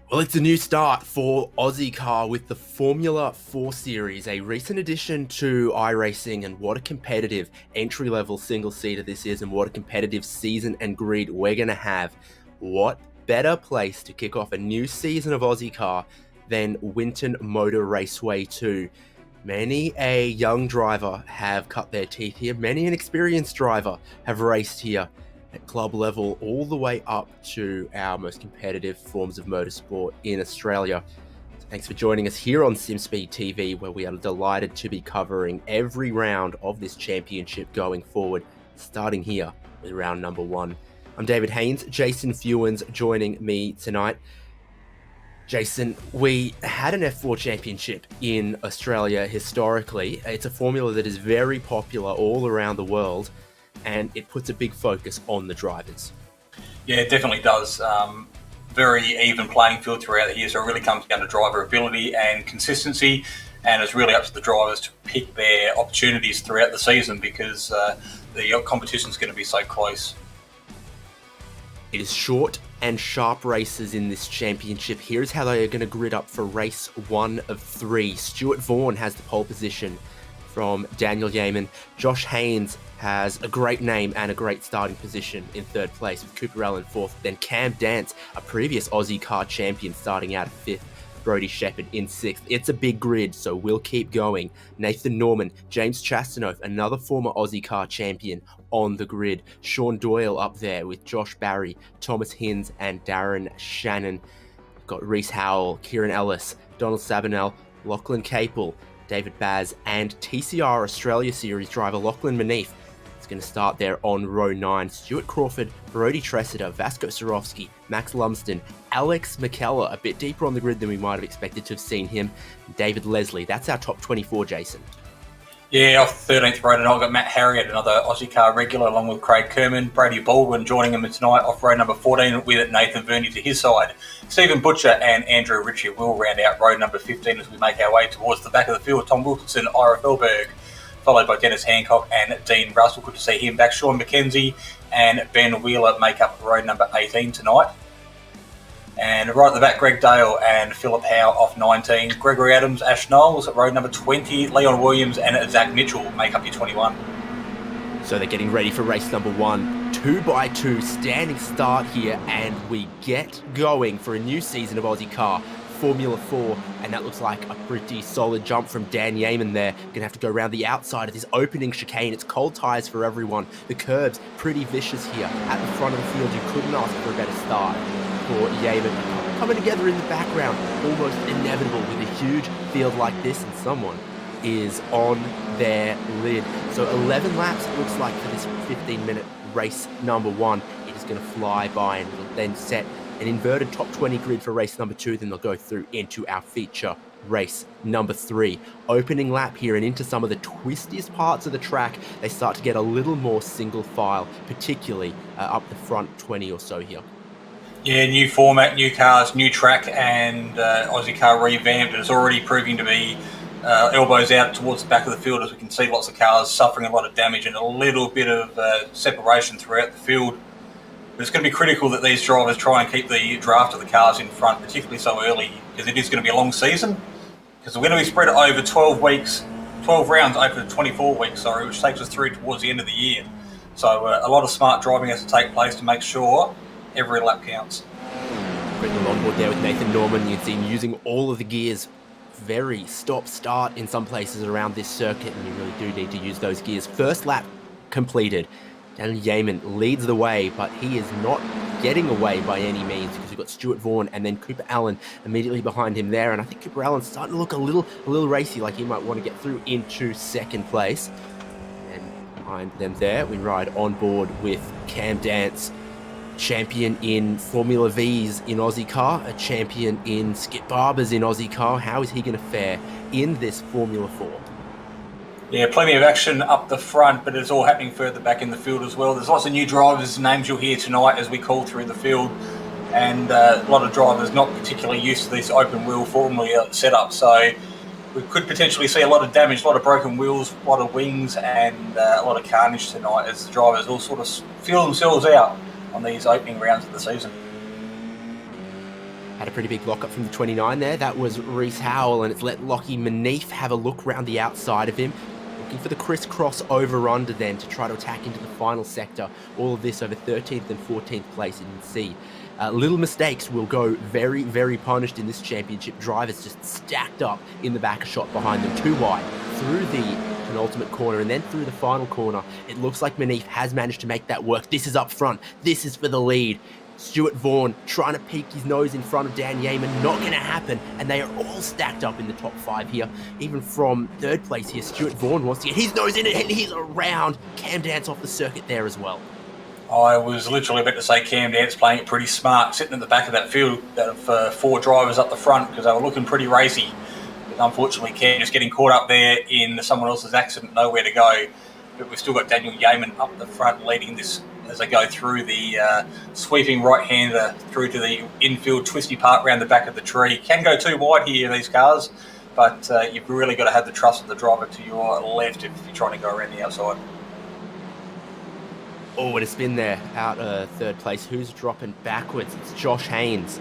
Well, it's a new start for Ozicar with the Formula 4 Series, a recent addition to iRacing, and what a competitive entry-level single-seater this is, and what a competitive season and grid we're going to have. What better place to kick off a new season of Ozicar than Winton Motor Raceway 2? Many a young driver have cut their teeth here, many an experienced driver have raced here at club level all the way up to our most competitive forms of motorsport in Australia. So thanks for joining us here on Simspeed TV, where we are delighted to be covering every round of this championship going forward, starting here with round number 1. I'm David Haynes, Jason Fewens joining me tonight. Jason, we had an F4 championship in Australia historically. It's a formula that is very popular all around the world, and it puts a big focus on the drivers. Yeah, it definitely does. Very even playing field throughout the year, so it really comes down to driver ability and consistency, and it's really up to the drivers to pick their opportunities throughout the season because the competition is going to be so close. It is short and sharp races in this championship. Here's how they are going to grid up for race 1 of 3. Stuart Vaughan has the pole position from Daniel Yeaman. Josh Haynes has a great name and a great starting position in 3rd place, with Cooper Allen 4th. Then Cam Dance, a previous Aussie car champion, starting out 5th. Brody Shepherd in 6th. It's a big grid, so we'll keep going. Nathan Norman, James Chastanoff, another former Aussie car champion on the grid. Sean Doyle up there with Josh Barry, Thomas Hinds, and Darren Shannon. We've got Reese Howell, Kieran Ellis, Donald Sabinell, Lachlan Capel, David Baz, and TCR Australia Series driver Lachlan Manif is going to start there on row 9. Stuart Crawford, Brody Tressida, Vasco Sorofsky, Max Lumsden, Alex McKellar, a bit deeper on the grid than we might have expected to have seen him, David Leslie. That's our top 24, Jason. Yeah, off the 13th row tonight, I've got Matt Harriott, another Aussie car regular, along with Craig Kerman. Brady Baldwin joining him tonight off row number 14 with Nathan Verney to his side. Stephen Butcher and Andrew Ritchie will round out row number 15 as we make our way towards the back of the field. Tom Wilkinson, Ira Felberg, followed by Dennis Hancock and Dean Russell. Good to see him back. Sean McKenzie and Ben Wheeler make up row number 18 tonight. And right at the back, Greg Dale and Philip Howe off 19. Gregory Adams, Ash Knowles at road number 20. Leon Williams and Zach Mitchell make up your 21. So they're getting ready for race number 1. 2x2 standing start here, and we get going for a new season of Aussie Car Formula 4, and that looks like a pretty solid jump from Dan Yeaman there. Gonna have to go around the outside of this opening chicane. It's cold tyres for everyone. The curbs pretty vicious here at the front of the field. You couldn't ask for a better start for Yeaman. Coming together in the background, almost inevitable with a huge field like this, and someone is on their lid. So 11 laps it looks like for this 15-minute race number 1. It is going to fly by, and it'll then set an inverted top 20 grid for race number 2. Then they'll go through into our feature race number 3. Opening lap here, and into some of the twistiest parts of the track, they start to get a little more single file, particularly up the front 20 or so here. Yeah, new format, new cars, new track, and Aussie Car revamped. It's already proving to be elbows out towards the back of the field, as we can see lots of cars suffering a lot of damage and a little bit of separation throughout the field. But it's going to be critical that these drivers try and keep the draft of the cars in front, particularly so early, because it is going to be a long season. Because we're going to be spread over 12 weeks, 12 rounds over 24 weeks, which takes us through towards the end of the year. So a lot of smart driving has to take place to make sure every lap counts. Bringing on board there with Nathan Norman. You can see him using all of the gears. Very stop-start in some places around this circuit, and you really do need to use those gears. First lap completed. Daniel Yeaman leads the way, but he is not getting away by any means, because we've got Stuart Vaughan and then Cooper Allen immediately behind him there. And I think Cooper Allen's starting to look a little racy, like he might want to get through into 2nd place. And behind them there, we ride on board with Cam Dance, champion in Formula V's in Aussie Car, a champion in Skip Barbers in Aussie Car. How is he going to fare in this Formula 4? Yeah, plenty of action up the front, but it's all happening further back in the field as well. There's lots of new drivers' names you'll hear tonight as we call through the field, and a lot of drivers not particularly used to this open wheel Formula setup. So we could potentially see a lot of damage, a lot of broken wheels, a lot of wings, and a lot of carnage tonight as the drivers all sort of feel themselves out on these opening rounds of the season. Had a pretty big lockup from the 29 there. That was Reece Howell, and it's let Lockie Manif have a look round the outside of him. Looking for the crisscross over-under then to try to attack into the final sector. All of this over 13th and 14th place, and you can see little mistakes will go very, very punished in this championship. Drivers just stacked up in the back shot behind them, too wide, through the penultimate corner and then through the final corner. It looks like Manif has managed to make that work. This is up front. This is for the lead. Stuart Vaughan trying to peek his nose in front of Dan Yeaman, not going to happen, and they are all stacked up in the top 5 here. Even from 3rd place here, Stuart Vaughan wants to get his nose in it, and he's around. Cam Dance off the circuit there as well. I was literally about to say Cam Dance playing it pretty smart, sitting at the back of that field of 4 drivers up the front because they were looking pretty racy. But unfortunately, Cam just getting caught up there in someone else's accident, nowhere to go. But we've still got Daniel Yeaman up the front leading this as they go through the sweeping right-hander through to the infield twisty part around the back of the tree. Can go too wide here, these cars, but you've really got to have the trust of the driver to your left if you're trying to go around the outside. Oh, what a spin there, out 3rd place. Who's dropping backwards? It's Josh Haynes.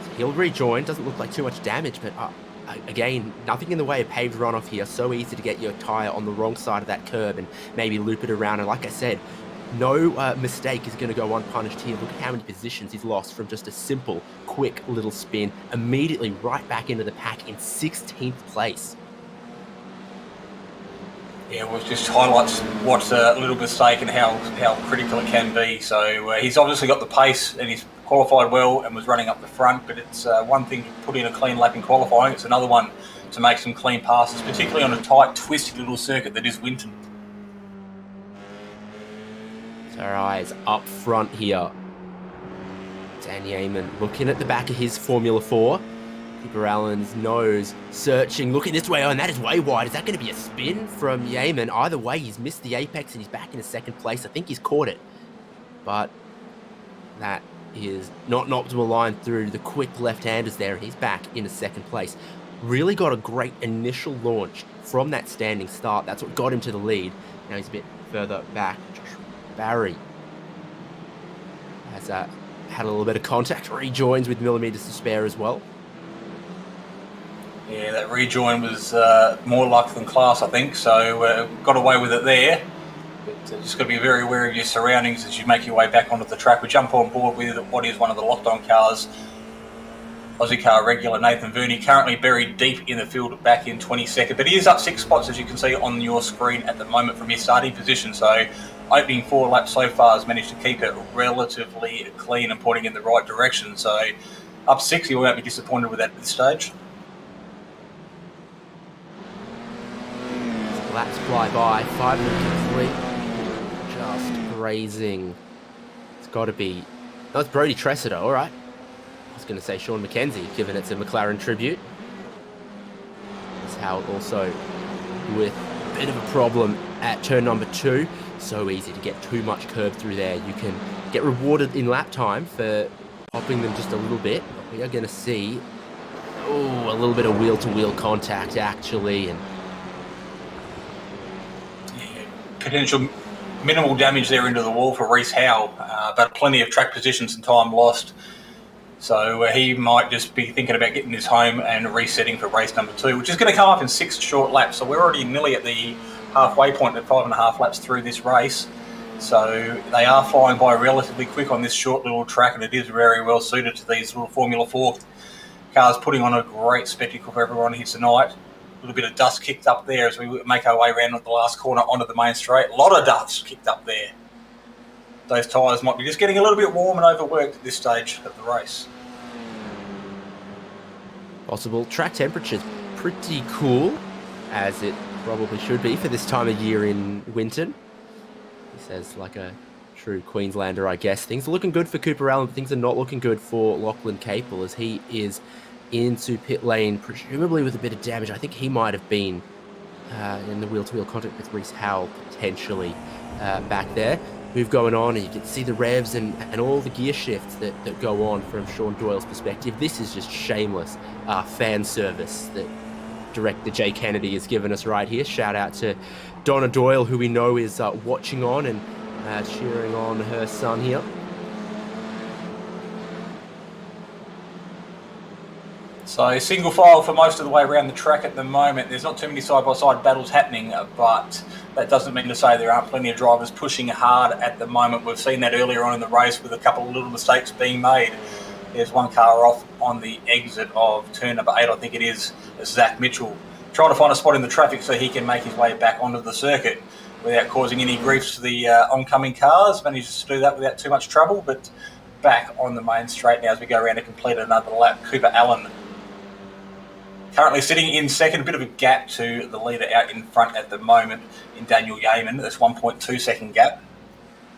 So he'll rejoin, doesn't look like too much damage, but again, nothing in the way of paved runoff here. So easy to get your tyre on the wrong side of that curb and maybe loop it around. And like I said, no mistake is going to go unpunished here. Look at how many positions he's lost from just a simple, quick little spin. Immediately right back into the pack in 16th place. Yeah, well, it just highlights what a little mistake and how critical it can be. So he's obviously got the pace and he's qualified well and was running up the front, but it's one thing to put in a clean lap in qualifying. It's another one to make some clean passes, particularly on a tight, twisty little circuit that is Winton. Our eyes up front here. Dan Yeaman looking at the back of his Formula 4. Cooper Allen's nose searching, looking this way. Oh, and that is way wide. Is that going to be a spin from Yeaman? Either way, he's missed the apex and he's back in 2nd place. I think he's caught it. But that is not an optimal line through the quick left-handers there. He's back in 2nd place. Really got a great initial launch from that standing start. That's what got him to the lead. Now he's a bit further back. Barry has had a little bit of contact, rejoins with millimetres to spare as well. Yeah, that rejoin was more luck than class, I think, so got away with it there. But just got to be very aware of your surroundings as you make your way back onto the track. We jump on board with what is one of the locked-on cars, Ozicar regular Nathan Verney, currently buried deep in the field back in 22nd, but he is up 6 spots, as you can see on your screen at the moment from his starting position. So opening 4 laps so far has managed to keep it relatively clean and pointing in the right direction. So up 6, you won't be disappointed with that at this stage. Laps fly by, 5 minutes complete, just grazing. It's got to be, no, it's Brodie Tressida, all right. I was going to say Sean McKenzie, given it's a McLaren tribute. That's how also with a bit of a problem at turn number 2. So easy to get too much curb through there. You can get rewarded in lap time for popping them just a little bit. But we are going to see, a little bit of wheel-to-wheel contact actually, and potential minimal damage there into the wall for Reece Howell, but plenty of track positions and time lost. So he might just be thinking about getting this home and resetting for race number 2, which is going to come up in 6 short laps. So we're already nearly at the halfway point at 5.5 laps through this race. So they are flying by relatively quick on this short little track, and it is very well suited to these little Formula 4 cars, putting on a great spectacle for everyone here tonight. A little bit of dust kicked up there as we make our way around the last corner onto the main straight. A lot of dust kicked up there. Those tyres might be just getting a little bit warm and overworked at this stage of the race. Possible. Track temperature's pretty cool, as it probably should be for this time of year in Winton. He says like a true Queenslander, I guess. Things are looking good for Cooper Allen. Things are not looking good for Lachlan Capel, as he is into pit lane, presumably with a bit of damage. I think he might have been in the wheel-to-wheel contact with Reece Howell, potentially, back there. Move going on, and you can see the revs and all the gear shifts that go on from Sean Doyle's perspective. This is just shameless fan service that director Jay Kennedy has given us right here. Shout out to Donna Doyle, who we know is watching on and cheering on her son here. So single file for most of the way around the track at the moment. There's not too many side-by-side battles happening, but that doesn't mean to say there aren't plenty of drivers pushing hard at the moment. We've seen that earlier on in the race with a couple of little mistakes being made. There's one car off on the exit of turn number 8, I think it is, Zach Mitchell, trying to find a spot in the traffic so he can make his way back onto the circuit without causing any griefs to the oncoming cars. Manages to do that without too much trouble, but back on the main straight now as we go around to complete another lap. Cooper Allen currently sitting in second, a bit of a gap to the leader out in front at the moment in Daniel Yeaman. That's 1.2 second gap.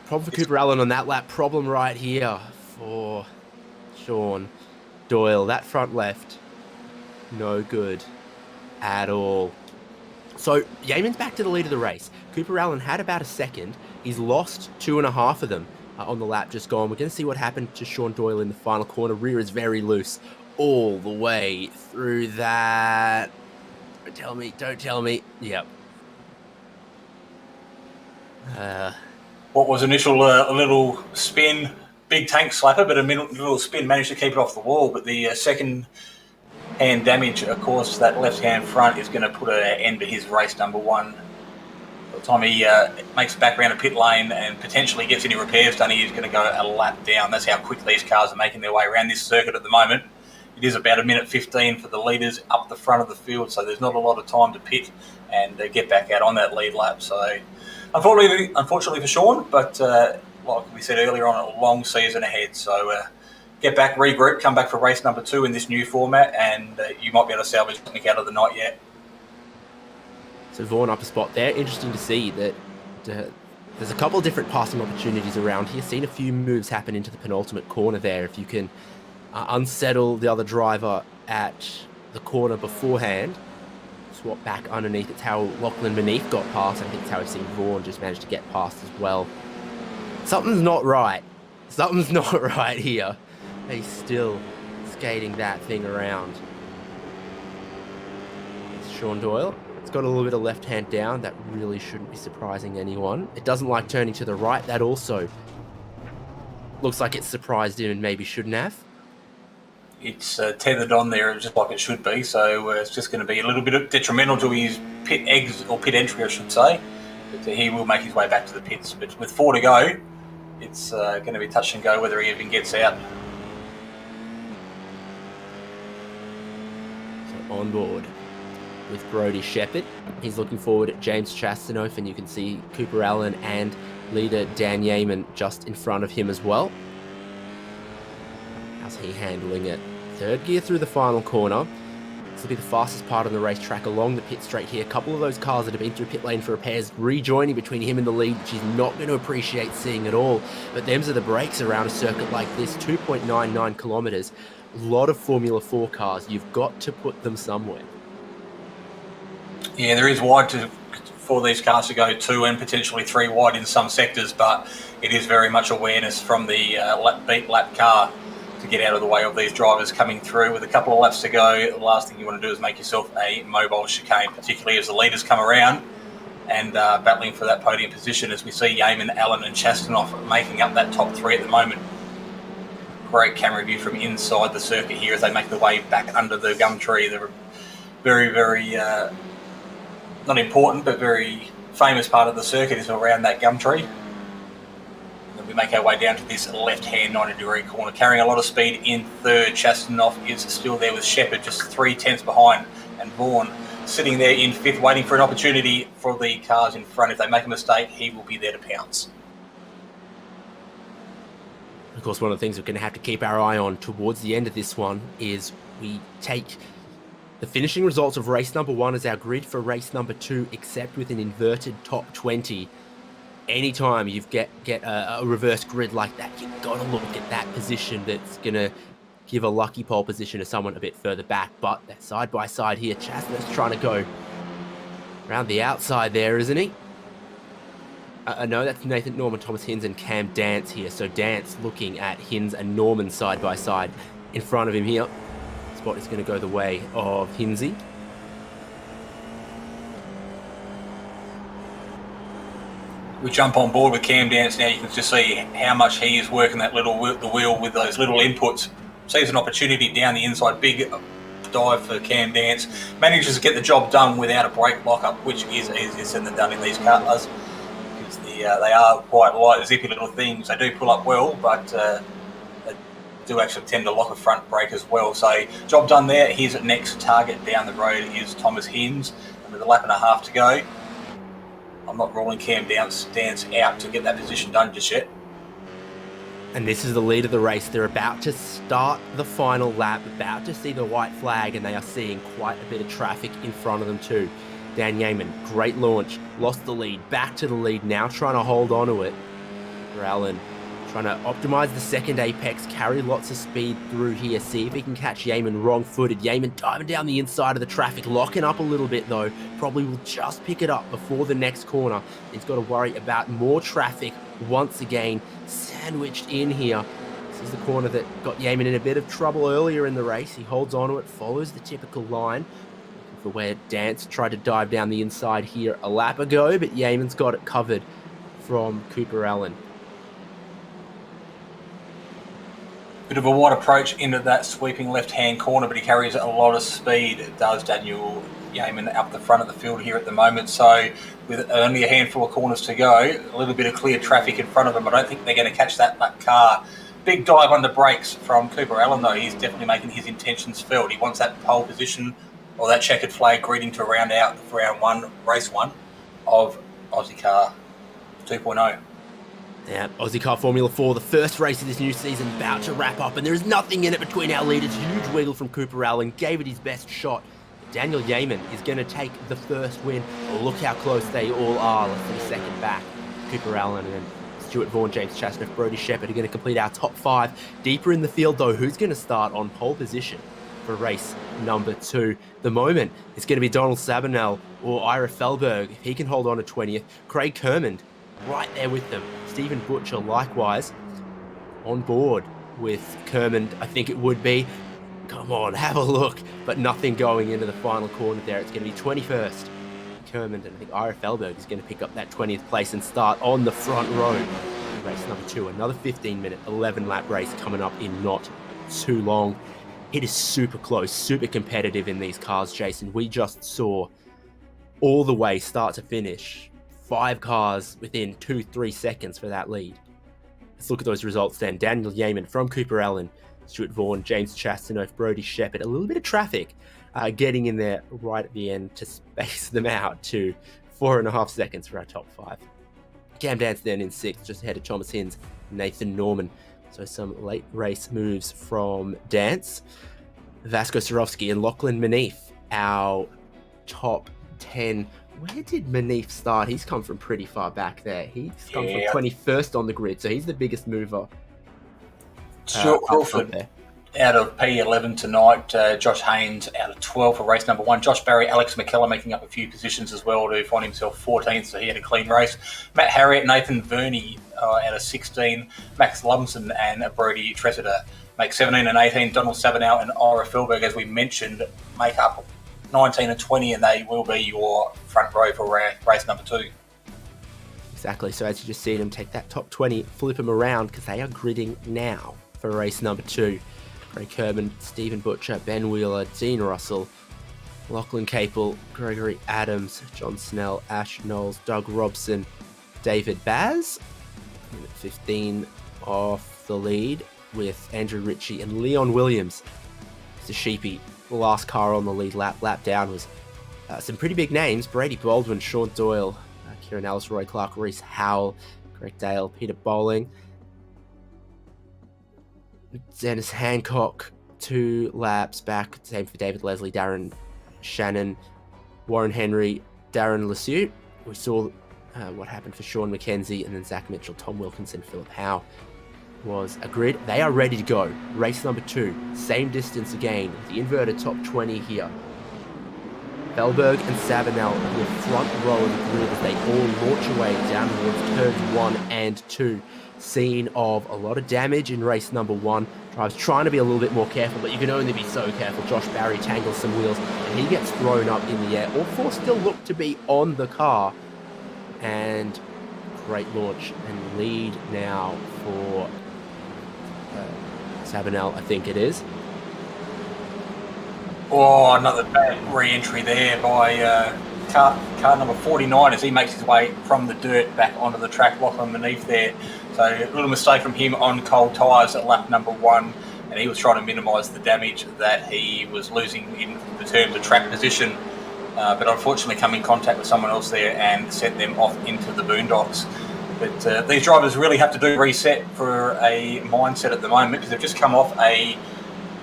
Problem for Cooper Allen on that lap. Problem right here for Sean Doyle. That front left, no good at all. So Yeaman's back to the lead of the race. Cooper Allen had about a second. He's lost 2.5 of them on the lap just gone. We're going to see what happened to Sean Doyle in the final corner. Rear is very loose all the way through that. Don't tell me. Yep. What was initial a little spin, big tank slapper, but a little spin managed to keep it off the wall. But the second hand damage, of course, to that left hand front is going to put an end to his race number 1. By the time he makes it back around a pit lane and potentially gets any repairs done, he's going to go a lap down. That's how quick these cars are making their way around this circuit at the moment. It is about 1:15 for the leaders up the front of the field, so there's not a lot of time to pit and get back out on that lead lap. So unfortunately for Sean, but like we said earlier on, a long season ahead. So get back, regroup, come back for race number 2 in this new format, and you might be able to salvage something out of the night yet. So Vaughan up a spot there. Interesting to see that there's a couple of different passing opportunities around here. Seen a few moves happen into the penultimate corner there. If you can unsettle the other driver at the corner beforehand, swap back underneath. It's how Lachlan Beneath got past. I think it's how we've seen Vaughan just managed to get past as well. Something's not right. Something's not right here. He's still skating that thing around. It's Sean Doyle. It's got a little bit of left hand down. That really shouldn't be surprising anyone. It doesn't like turning to the right. That also looks like it surprised him and maybe shouldn't have. It's tethered on there just like it should be, so it's just going to be a little bit detrimental to his pit exit, or pit entry I should say, but he will make his way back to the pits. But with 4 to go, it's going to be touch and go whether he even gets out. So on board with Brodie Shepherd. He's looking forward at James Chastanoff, and you can see Cooper Allen and leader Dan Yeaman just in front of him as well. How's he handling it? Third gear through the final corner. This will be the fastest part on the racetrack along the pit straight here. A couple of those cars that have been through pit lane for repairs rejoining between him and the lead, which he's not going to appreciate seeing at all. But them's are the brakes around a circuit like this, 2.99 kilometres. A lot of Formula 4 cars. You've got to put them somewhere. Yeah, there is wide for these cars to go 2 and potentially 3 wide in some sectors, but it is very much awareness from the beat lap car to get out of the way of these drivers coming through. With a couple of laps to go, the last thing you want to do is make yourself a mobile chicane, particularly as the leaders come around and battling for that podium position, as we see Yeaman, Allen and Chastanoff making up that top 3 at the moment. Great camera view from inside the circuit here as they make their way back under the gum tree. They're very, very not important, but very famous part of the circuit is around that gum tree. And we make our way down to this left-hand 90-degree corner, carrying a lot of speed in third. Chastanoff is still there with Shepherd, just 3 tenths behind, and Vaughan sitting there in 5th, waiting for an opportunity for the cars in front. If they make a mistake, he will be there to pounce. Of course, one of the things we're going to have to keep our eye on towards the end of this one is we take the finishing results of race number 1 as our grid for race number 2, except with an inverted top 20. Anytime you get a reverse grid like that, you've got to look at that position that's going to give a lucky pole position to someone a bit further back. But that side by side here, Chastanoff's trying to go around the outside there, isn't he? No, that's Nathan Norman, Thomas Hinz and Cam Dance here. So Dance looking at Hinz and Norman side by side in front of him here. Spot is going to go the way of Hinzy. We jump on board with Cam Dance now. You can just see how much he is working that the wheel with those little inputs. Sees an opportunity down the inside, big dive for Cam Dance. Manages to get the job done without a brake lockup, which is easier said than done in these cars. Because they are quite light, zippy little things. They do pull up well, but they do actually tend to lock a front brake as well. So job done there. His next target down the road is Thomas Hinds. And with a lap and a half to go, I'm not ruling Cam Dance out to get that position done just yet. And this is the lead of the race. They're about to start the final lap, about to see the white flag, and they are seeing quite a bit of traffic in front of them too. Dan Yeaman, great launch, lost the lead, back to the lead, now trying to hold on to it. Allen trying to optimize the second apex, carry lots of speed through here, see if he can catch Yeaman wrong-footed. Yeaman diving down the inside of the traffic, locking up a little bit though. Probably will just pick it up before the next corner. He's got to worry about more traffic once again, sandwiched in here. This is the corner that got Yeaman in a bit of trouble earlier in the race. He holds on to it, follows the typical line for where Dance tried to dive down the inside here a lap ago, but Yeaman's got it covered from Cooper Allen. Bit of a wide approach into that sweeping left-hand corner, but he carries a lot of speed. It does Daniel Yeaman up the front of the field here at the moment. So with only a handful of corners to go, a little bit of clear traffic in front of them. I don't think they're going to catch that car. Big dive under brakes from Cooper Allen, though. He's definitely making his intentions felt. He wants that pole position or that checkered flag greeting to round out round one, race one of Ozicar 2.0. Yeah, Ozicar Formula 4, the first race of this new season, about to wrap up, and there is nothing in it between our leaders. Huge wiggle from Cooper Allen, gave it his best shot. Daniel Yeaman is going to take the first win. Look how close they all are. Let's see second back. Cooper Allen and Stuart Vaughan, James Chastanoff, Brody Shepherd are going to complete our top five. Deeper in the field, though, who's going to start on pole position for race number 2? The moment it's going to be Donald Sabinell or Ira Felberg, if he can hold on to 20th. Craig Kermond right there with them. Stephen Butcher likewise on board with Kermond, I think it would be. Come on, have a look. But nothing going into the final corner there. It's going to be 21st. Kermond, and I think Ira Felberg is going to pick up that 20th place and start on the front row. Race number 2, another 15-minute, 11-lap race coming up in not too long. It is super close, super competitive in these cars, Jason. We just saw all the way start to finish. 5 cars within 2-3 seconds for that lead. Let's look at those results then. Daniel Yeaman from Cooper Allen, Stuart Vaughan, James Chastanoff, Brody Shepherd. A little bit of traffic getting in there right at the end to space them out to 4.5 seconds for our top 5. Cam Dance then in 6th, just ahead of Thomas Hinds, Nathan Norman. So some late race moves from Dance. Vasco Sorofsky and Lachlan Manif, our top 10. Where did Manif start? He's come from pretty far back there. He's come from 21st on the grid, so he's the biggest mover. Stuart Crawford out of P11 tonight. Josh Haynes out of 12 for race number 1. Josh Barry, Alex McKellar making up a few positions as well to find himself 14th, so he had a clean race. Matt Harriott, Nathan Verney out of 16. Max Lumsden and Brody Tressida make 17 and 18. Donald Sabinell and Ira Felberg, as we mentioned, make up 19 and 20, and they will be your front row for race number 2. Exactly. So as you just see them take that top 20, flip them around because they are gridding now for race number 2. Craig Kerman, Stephen Butcher, Ben Wheeler, Dean Russell, Lachlan Capel, Gregory Adams, John Snell, Ash Knowles, Doug Robson, David Baz. 15 off the lead with Andrew Ritchie and Leon Williams. It's a sheepy. The last car on the lead lap down was some pretty big names. Brady Baldwin, Sean Doyle, Kieran Ellis, Roy Clark, Reese Howell, Greg Dale, Peter Bowling, Dennis Hancock, 2 laps back. Same for David Leslie, Darren Shannon, Warren Henry, Darren Lasute. We saw what happened for Sean McKenzie, and then Zach Mitchell, Tom Wilkinson, Philip Howe was a grid. They are ready to go. Race number 2, same distance again. The inverted top 20 here. Felberg and Sabinell in the front row of the grid as they all launch away down towards turns 1 and 2. Scene of a lot of damage in race number 1. Drivers trying to be a little bit more careful, but you can only be so careful. Josh Barry tangles some wheels and he gets thrown up in the air. All 4 still look to be on the car. And great launch and lead now for Sabinell, I think it is. Oh, another bad re-entry there by car number 49 as he makes his way from the dirt back onto the track, lock underneath there. So a little mistake from him on cold tyres at lap number 1, and he was trying to minimise the damage that he was losing in the terms of track position. But unfortunately come in contact with someone else there and sent them off into the boondocks. But these drivers really have to do reset for a mindset at the moment, because they've just come off a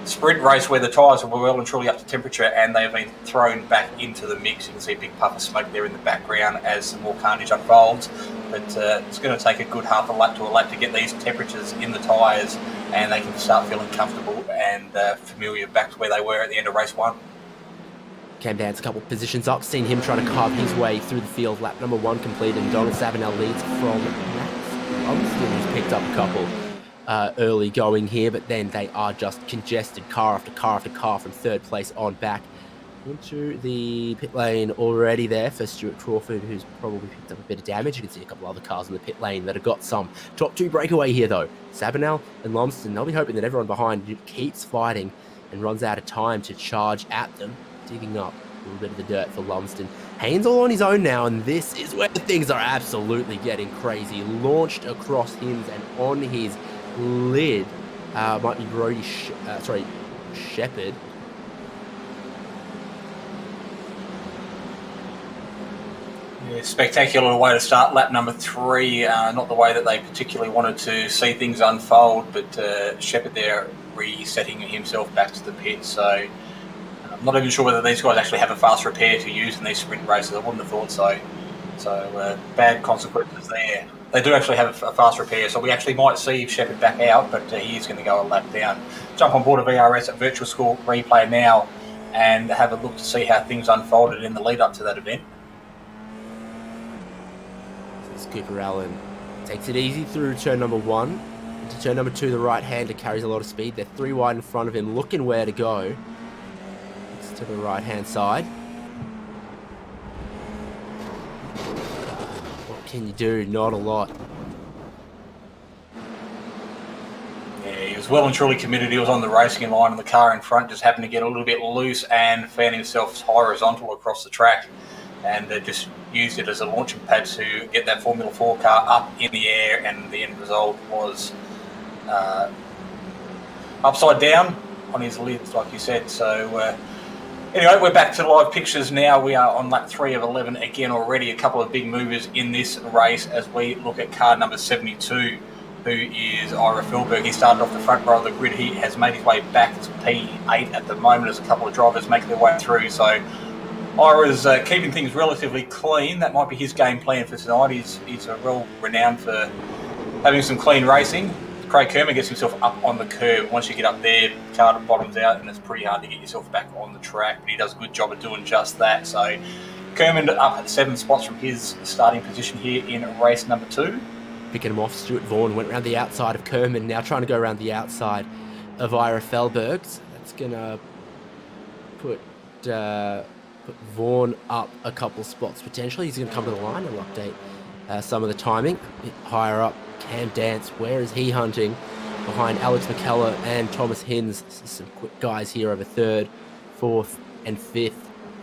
sprint race where the tyres were well and truly up to temperature, and they've been thrown back into the mix. You can see a big puff of smoke there in the background as some more carnage unfolds. But it's going to take a good half a lap to a lap to get these temperatures in the tyres, and they can start feeling comfortable and familiar back to where they were at the end of race 1. Cam Dan's a couple of positions up, seen him trying to carve his way through the field. Lap number 1 completed, and Donald Savinel leads from Max Lumsden, who's picked up a couple early going here, but then they are just congested, car after car after car from third place on back into the pit lane already there for Stuart Crawford, who's probably picked up a bit of damage. You can see a couple other cars in the pit lane that have got some. Top 2 breakaway here though. Savinel and Lumsden, they'll be hoping that everyone behind keeps fighting and runs out of time to charge at them. Digging up a little bit of the dirt for Lumsden. Haynes all on his own now, and this is where things are absolutely getting crazy. Launched across him and on his lid. Might be Brody Shepherd. Yeah, spectacular way to start lap number 3. Not the way that they particularly wanted to see things unfold, but Shepherd there resetting himself back to the pit. So I'm not even sure whether these guys actually have a fast repair to use in these sprint races. I wouldn't have thought so. So bad consequences there. They do actually have a fast repair, so we actually might see Shepherd back out, but he is going to go a lap down. Jump on board a VRS at Virtual School Replay now and have a look to see how things unfolded in the lead up to that event. Cooper Allen takes it easy through turn number 1. Into turn number 2, the right-hander carries a lot of speed. They're 3 wide in front of him, looking where to go. To the right-hand side. What can you do? Not a lot. Yeah, he was well and truly committed. He was on the racing line, and the car in front just happened to get a little bit loose and found himself horizontal across the track, and just used it as a launching pad to get that Formula 4 car up in the air, and the end result was upside down on his lids, like you said. So anyway, we're back to live pictures now. We are on lap 3 of 11 again already. A couple of big movers in this race as we look at car number 72, who is Ira Philberg. He started off the front row of the grid. He has made his way back to P8 at the moment as a couple of drivers make their way through. So Ira's keeping things relatively clean. That might be his game plan for tonight. He's well renowned for having some clean racing. Craig Kerman gets himself up on the curb. Once you get up there, the car bottoms out, and it's pretty hard to get yourself back on the track, but he does a good job of doing just that. So Kerman up at 7 spots from his starting position here in race number 2. Picking him off, Stuart Vaughan went around the outside of Kerman, now trying to go around the outside of Ira Felberg. So that's going to put Vaughan up a couple spots potentially. He's going to come to the line and update some of the timing. A bit higher up, Cam Dance, where is he hunting? Behind Alex McKellar and Thomas Hinz. Some quick guys here over 3rd, 4th and 5th.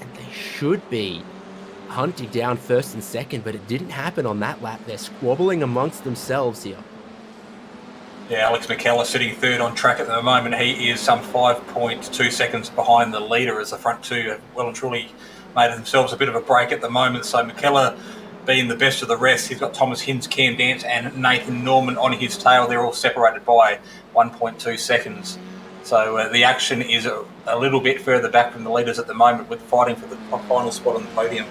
And they should be hunting down 1st and 2nd, but it didn't happen on that lap. They're squabbling amongst themselves here. Yeah, Alex McKellar sitting 3rd on track at the moment. He is some 5.2 seconds behind the leader as the front 2 have well and truly made themselves a bit of a break at the moment. So McKellar being the best of the rest. He's got Thomas Hinz, Cam Dance and Nathan Norman on his tail. They're all separated by 1.2 seconds. So the action is a little bit further back from the leaders at the moment, with fighting for the final spot on the podium.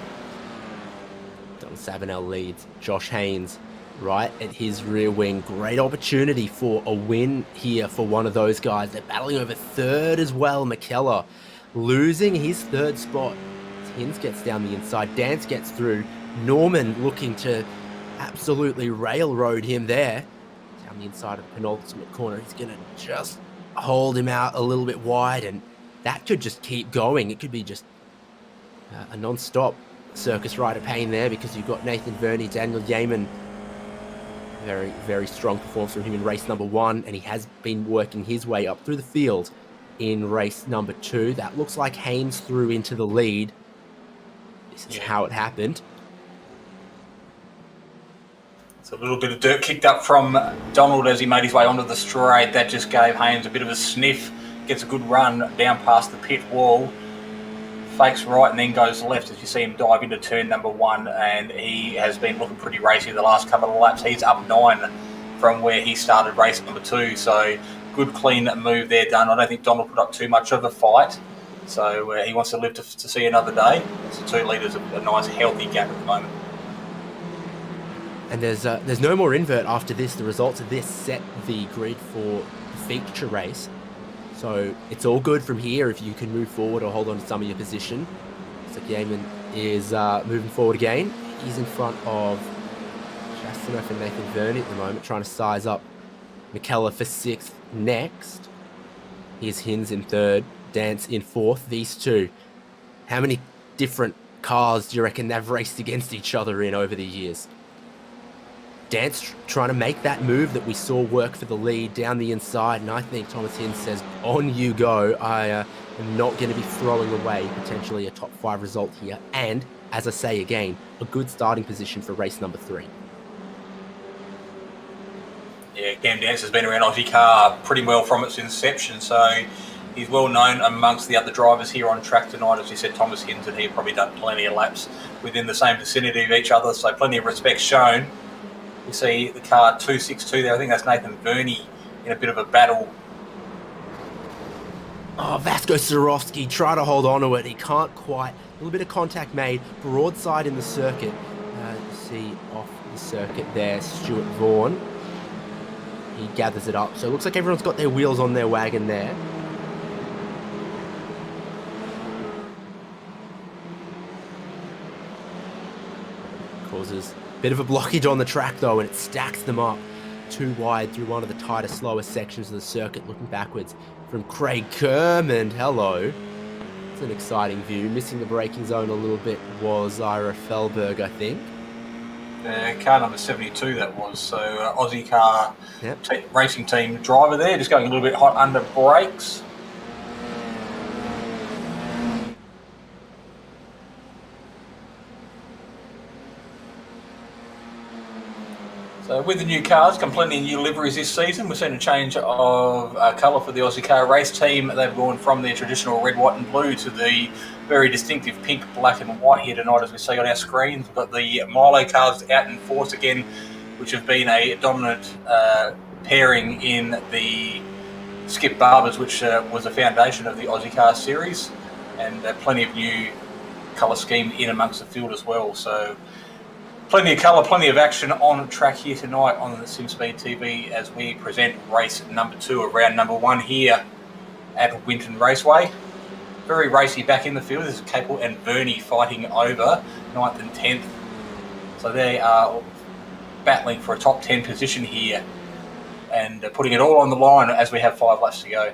Don Savinel leads. Josh Haynes right at his rear wing. Great opportunity for a win here for one of those guys. They're battling over 3rd as well. McKellar losing his 3rd spot. Hinz gets down the inside. Dance gets through. Norman looking to absolutely railroad him there. Down the inside of the penultimate corner. He's going to just hold him out a little bit wide, and that could just keep going. It could be just a non-stop circus rider pain there, because you've got Nathan Verney, Daniel Yeaman. Very, very strong performance from him in race number 1, and he has been working his way up through the field in race number 2. That looks like Haynes threw into the lead. This is how it happened. It's a little bit of dirt kicked up from Donald as he made his way onto the straight. That just gave Haynes a bit of a sniff. Gets a good run down past the pit wall. Fakes right and then goes left as you see him dive into turn number 1, and he has been looking pretty racy the last couple of laps. He's up 9 from where he started race number 2, so good clean move there done. I don't think Donald put up too much of a fight, so he wants to live to see another day. So 2 litres of a nice healthy gap at the moment. And there's no more invert after this. The results of this set the grid for the feature race. So it's all good from here if you can move forward or hold on to some of your position. So Gaiman is moving forward again. He's in front of Chastanoff and Nathan Verney at the moment, trying to size up McKellar for 6th next. Here's Hins in 3rd, Dance in 4th. These two, how many different cars do you reckon they've raced against each other in over the years? Dance trying to make that move that we saw work for the lead down the inside, and I think Thomas Hins says, on you go. I am not going to be throwing away potentially a top 5 result here, and as I say again, a good starting position for race number 3. Yeah, Cam Dance has been around Ozicar pretty well from its inception, so he's well known amongst the other drivers here on track tonight. As you said, Thomas Hins and he have probably done plenty of laps within the same vicinity of each other, so plenty of respect shown. You see the car 262 there. I think that's Nathan Verney in a bit of a battle. Oh, Vasco Sorofsky try to hold on to it. He can't quite. A little bit of contact made. Broadside in the circuit. You see off the circuit there, Stuart Vaughan. He gathers it up. So it looks like everyone's got their wheels on their wagon there. Causes bit of a blockage on the track though, and it stacks them up too wide through one of the tighter, slower sections of the circuit. Looking backwards from Craig Kermond. Hello. It's an exciting view. Missing the braking zone a little bit was Ira Felberg, I think. Car number 72 that was. So Ozicar racing team driver there, just going a little bit hot under brakes. So with the new cars, come plenty of new liveries this season. We've seen a change of colour for the Ozicar race team. They've gone from their traditional red, white and blue to the very distinctive pink, black and white here tonight, as we see on our screens. We've got the Milo cars out in force again, which have been a dominant pairing in the Skip Barbers, which was the foundation of the Ozicar series, and plenty of new colour scheme in amongst the field as well. So plenty of colour, plenty of action on track here tonight on the Simspeed TV as we present race number 2 of round number 1 here at Winton Raceway. Very racy back in the field. This is Capel and Verney fighting over 9th and 10th. So they are battling for a top 10 position here and putting it all on the line as we have 5 laps to go.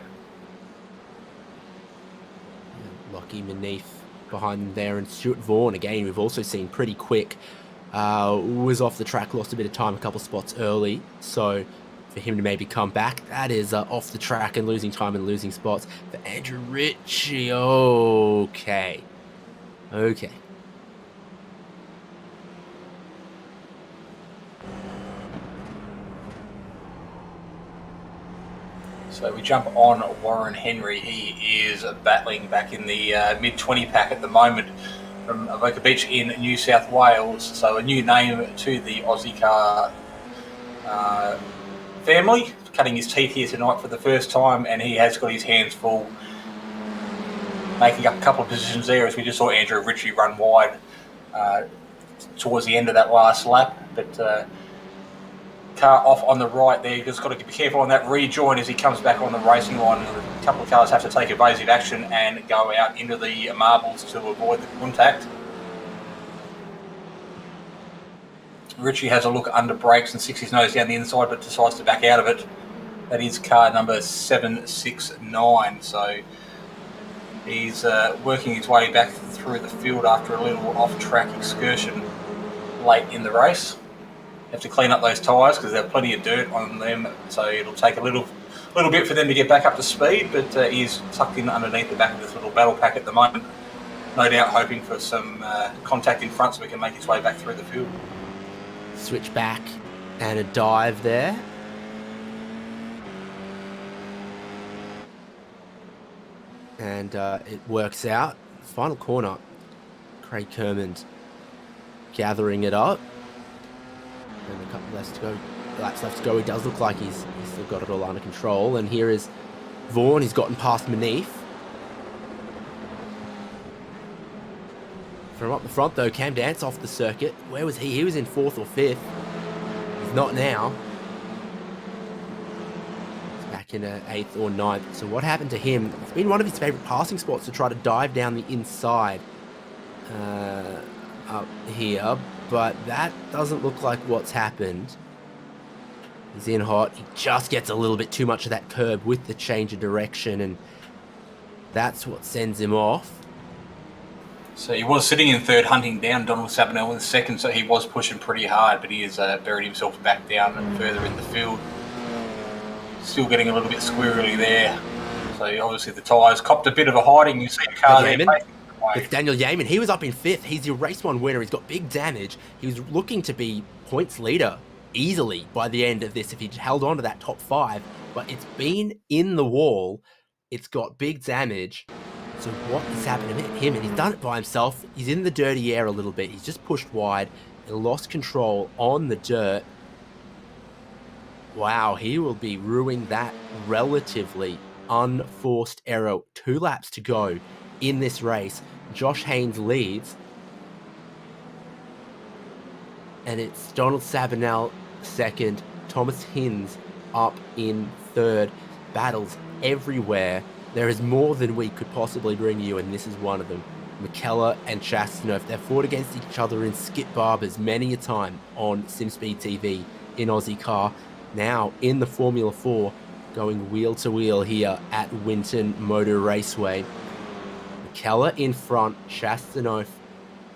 Lockie Manif behind them there, and Stuart Vaughan again, we've also seen pretty quick. Was off the track, lost a bit of time, a couple spots early, so for him to maybe come back, that is off the track and losing time and losing spots. For Andrew Ritchie, okay. So we jump on Warren Henry. He is battling back in the mid-20 pack at the moment from Avoca Beach in New South Wales. So a new name to the Ozicar family, cutting his teeth here tonight for the first time, and he has got his hands full, making up a couple of positions there as we just saw Andrew Ritchie run wide towards the end of that last lap. But car off on the right there, you've just got to be careful on that rejoin as he comes back on the racing line. A couple of cars have to take evasive action and go out into the marbles to avoid the contact. Ritchie has a look under brakes and sticks his nose down the inside, but decides to back out of it. That is car number 769. So he's working his way back through the field after a little off-track excursion late in the race. Have to clean up those tyres because there's plenty of dirt on them, so it'll take a little A little bit for them to get back up to speed, but he's tucked in underneath the back of this little battle pack at the moment. No doubt hoping for some contact in front so we can make his way back through the field. Switch back and a dive there. And it works out. Final corner. Craig Kermond gathering it up. And a couple laps left to go. He does look like he's still got it all under control. And here is Vaughan. He's gotten past Manif. From up the front, though, Cam Dance off the circuit. Where was he? He was in 4th or 5th. He's not now. He's back in 8th or 9th. So what happened to him? It's been one of his favourite passing spots to try to dive down the inside up here. But that doesn't look like what's happened. He's in hot. He just gets a little bit too much of that curb with the change of direction. And that's what sends him off. So he was sitting in 3rd, hunting down Donald Sabinell in 2nd, so he was pushing pretty hard, but he has buried himself back down and further in the field. Still getting a little bit squirrely there. So obviously the tyres copped a bit of a hiding. You see a car there. It's Daniel Yeaman. He was up in 5th. He's your race 1 winner. He's got big damage. He was looking to be points leader easily by the end of this if he'd held on to that top 5, but it's been in the wall. It's got big damage. So what is happening to him? And he's done it by himself. He's in the dirty air a little bit. He's just pushed wide and lost control on the dirt. Wow, he will be ruining that relatively unforced error. 2 laps to go in this race. Josh Haynes leads. And it's Donald Sabinell 2nd. Thomas Hinz up in 3rd. Battles everywhere. There is more than we could possibly bring you, and this is one of them. McKellar and Chastaneuf, they've fought against each other in skip barbers many a time on Simspeed TV in Ozicar. Now in the Formula 4, going wheel to wheel here at Winton Motor Raceway. McKellar in front, Chastaneuf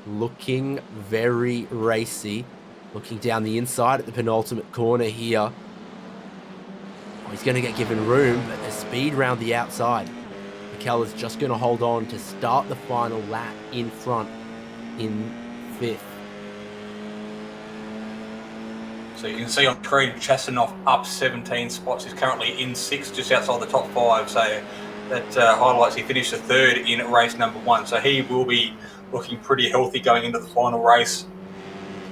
looking very racy. Looking down the inside at the penultimate corner here. He's going to get given room, but there's speed round the outside. McKellar's just going to hold on to start the final lap in front in 5th. So you can see on screen, Chastaneuf up 17 spots. He's currently in 6th, just outside the top 5. So that highlights he finished 3rd in race number 1. So he will be looking pretty healthy going into the final race.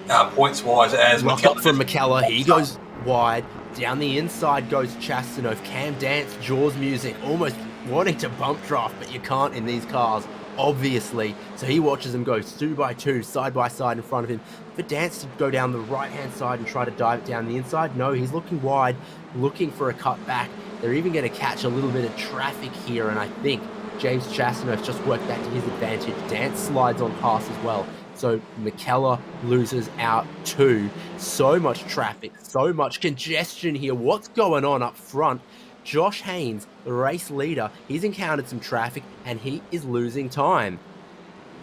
Points-wise, as Lock up from McKellar. He goes wide. Down the inside goes Chastaneuf. Cam Dance, Jaws music, almost wanting to bump draft, but you can't in these cars, obviously. So he watches them go 2 by 2, side by side in front of him. For Dance to go down the right-hand side and try to dive it down the inside, no, he's looking wide, looking for a cut back. They're even going to catch a little bit of traffic here, and I think James Chastaneuf just worked that to his advantage. Dance slides on past as well. So McKellar loses out too. So much traffic, so much congestion here. What's going on up front? Josh Haynes, the race leader, he's encountered some traffic and he is losing time.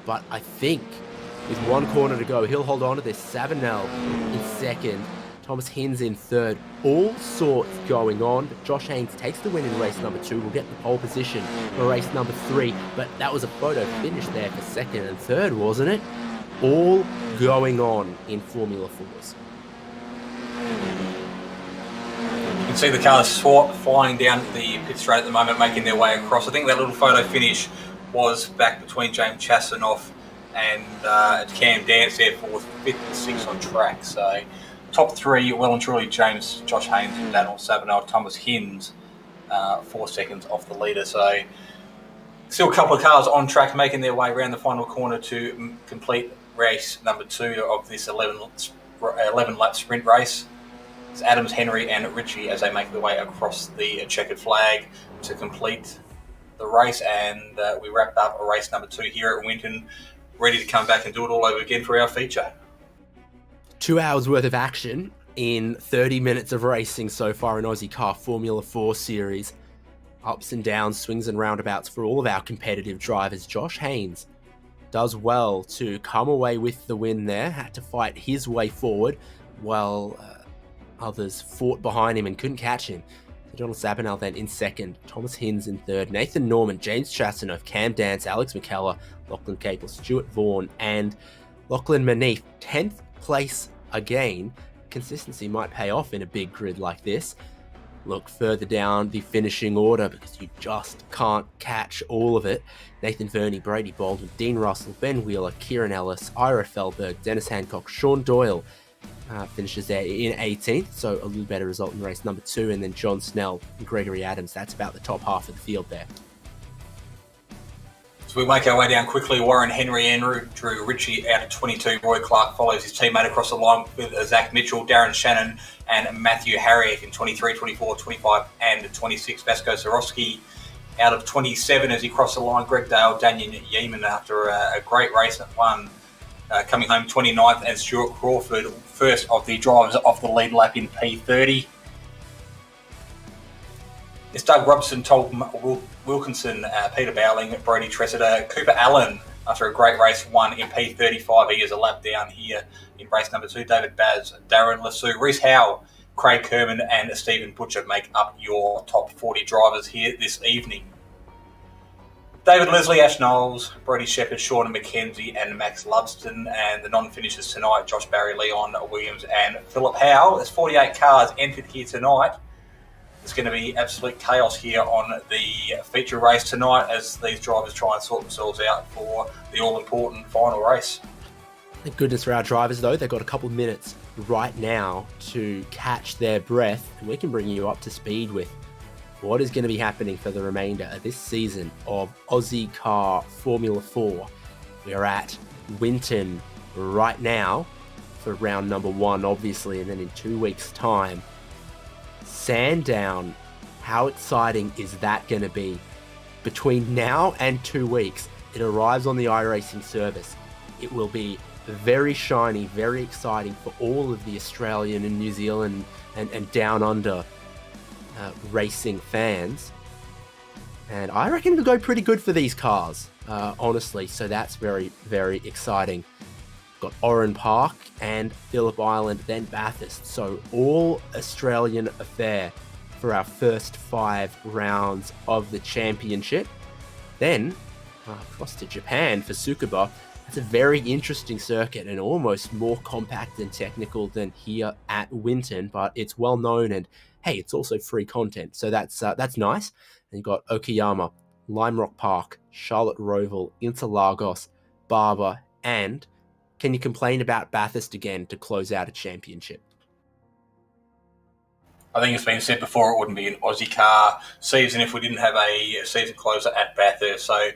But I think with 1 corner to go, he'll hold on to this. Sabinell in 2nd, Thomas Hinz in 3rd. All sorts going on, but Josh Haynes takes the win in race number 2. We'll get the pole position for race number 3, but that was a photo finish there for 2nd and 3rd, wasn't it? All going on in Formula 4s. You can see the cars flying down the pit straight at the moment, making their way across. I think that little photo finish was back between James Chastaneuf and Cam Dance there for 5th and 6th on track. So top 3, well and truly Josh Haynes and Daniel Sabinell. Thomas Hinz 4 seconds off the leader. So still a couple of cars on track making their way around the final corner to complete race number 2 of this 11-lap sprint race. It's Adams, Henry and Ritchie as they make their way across the checkered flag to complete the race, and we wrap up race number 2 here at Winton, ready to come back and do it all over again for our feature. 2 hours worth of action in 30 minutes of racing so far in Ozicar Formula 4 Series. Ups and downs, swings and roundabouts for all of our competitive drivers. Josh Haynes does well to come away with the win there, had to fight his way forward while others fought behind him and couldn't catch him. John Sabanel then in second, Thomas Hinz in third, Nathan Norman, James Chastanov, Cam Dance, Alex McKellar, Lachlan Capel, Stuart Vaughan, and Lachlan Manif. 10th place again. Consistency might pay off in a big grid like this. Look further down the finishing order because you just can't catch all of it. Nathan Verney, Brady Baldwin, Dean Russell, Ben Wheeler, Kieran Ellis, Ira Felberg, Dennis Hancock, Sean Doyle finishes there in 18th, so a little better result in race number 2, and then John Snell and Gregory Adams. That's about the top half of the field there. So we make our way down quickly. Warren Henry, Andrew Ritchie out of 22. Roy Clark follows his teammate across the line with Zach Mitchell, Darren Shannon, and Matthew Harriet in 23, 24, 25, and 26. Vasco Sorowski out of 27 as he crossed the line. Greg Dale, Daniel Yeaman after a great race at one, coming home 29th, and Stuart Crawford, first of the drivers off the lead lap in P30. It's Doug Robson, Tom Wilkinson, Peter Bowling, Brody Tressida, Cooper Allen after a great race one in P35. He is a lap down here in race number 2. David Baz, Darren Lassou, Reese Howe, Craig Kerman, and Stephen Butcher make up your top 40 drivers here this evening. David Leslie, Ash Knowles, Brody Shepherd, Sean McKenzie, and Max Ludston. And the non-finishers tonight, Josh Barry, Leon Williams, and Philip Howe. There's 48 cars entered here tonight. It's going to be absolute chaos here on the feature race tonight as these drivers try and sort themselves out for the all-important final race. Thank goodness for our drivers, though. They've got a couple of minutes right now to catch their breath, and we can bring you up to speed with what is going to be happening for the remainder of this season of Ozicar Formula 4. We are at Winton right now for round number 1, obviously, and then in 2 weeks' time, Sandown. How exciting is that going to be? Between now and 2 weeks, it arrives on the iRacing service. It will be very shiny, very exciting for all of the Australian and New Zealand and down under racing fans. And I reckon it'll go pretty good for these cars, honestly. So that's very, very exciting. Got Oran Park and Phillip Island, then Bathurst. So all Australian affair for our first 5 rounds of the championship. Then across to Japan for Tsukuba. It's a very interesting circuit and almost more compact and technical than here at Winton, but it's well known and hey, it's also free content. So that's nice. And you've got Okayama, Lime Rock Park, Charlotte Roval, Interlagos, Barber, and can you complain about Bathurst again to close out a championship? I think it's been said before it wouldn't be an Aussie car season if we didn't have a season closer at Bathurst. So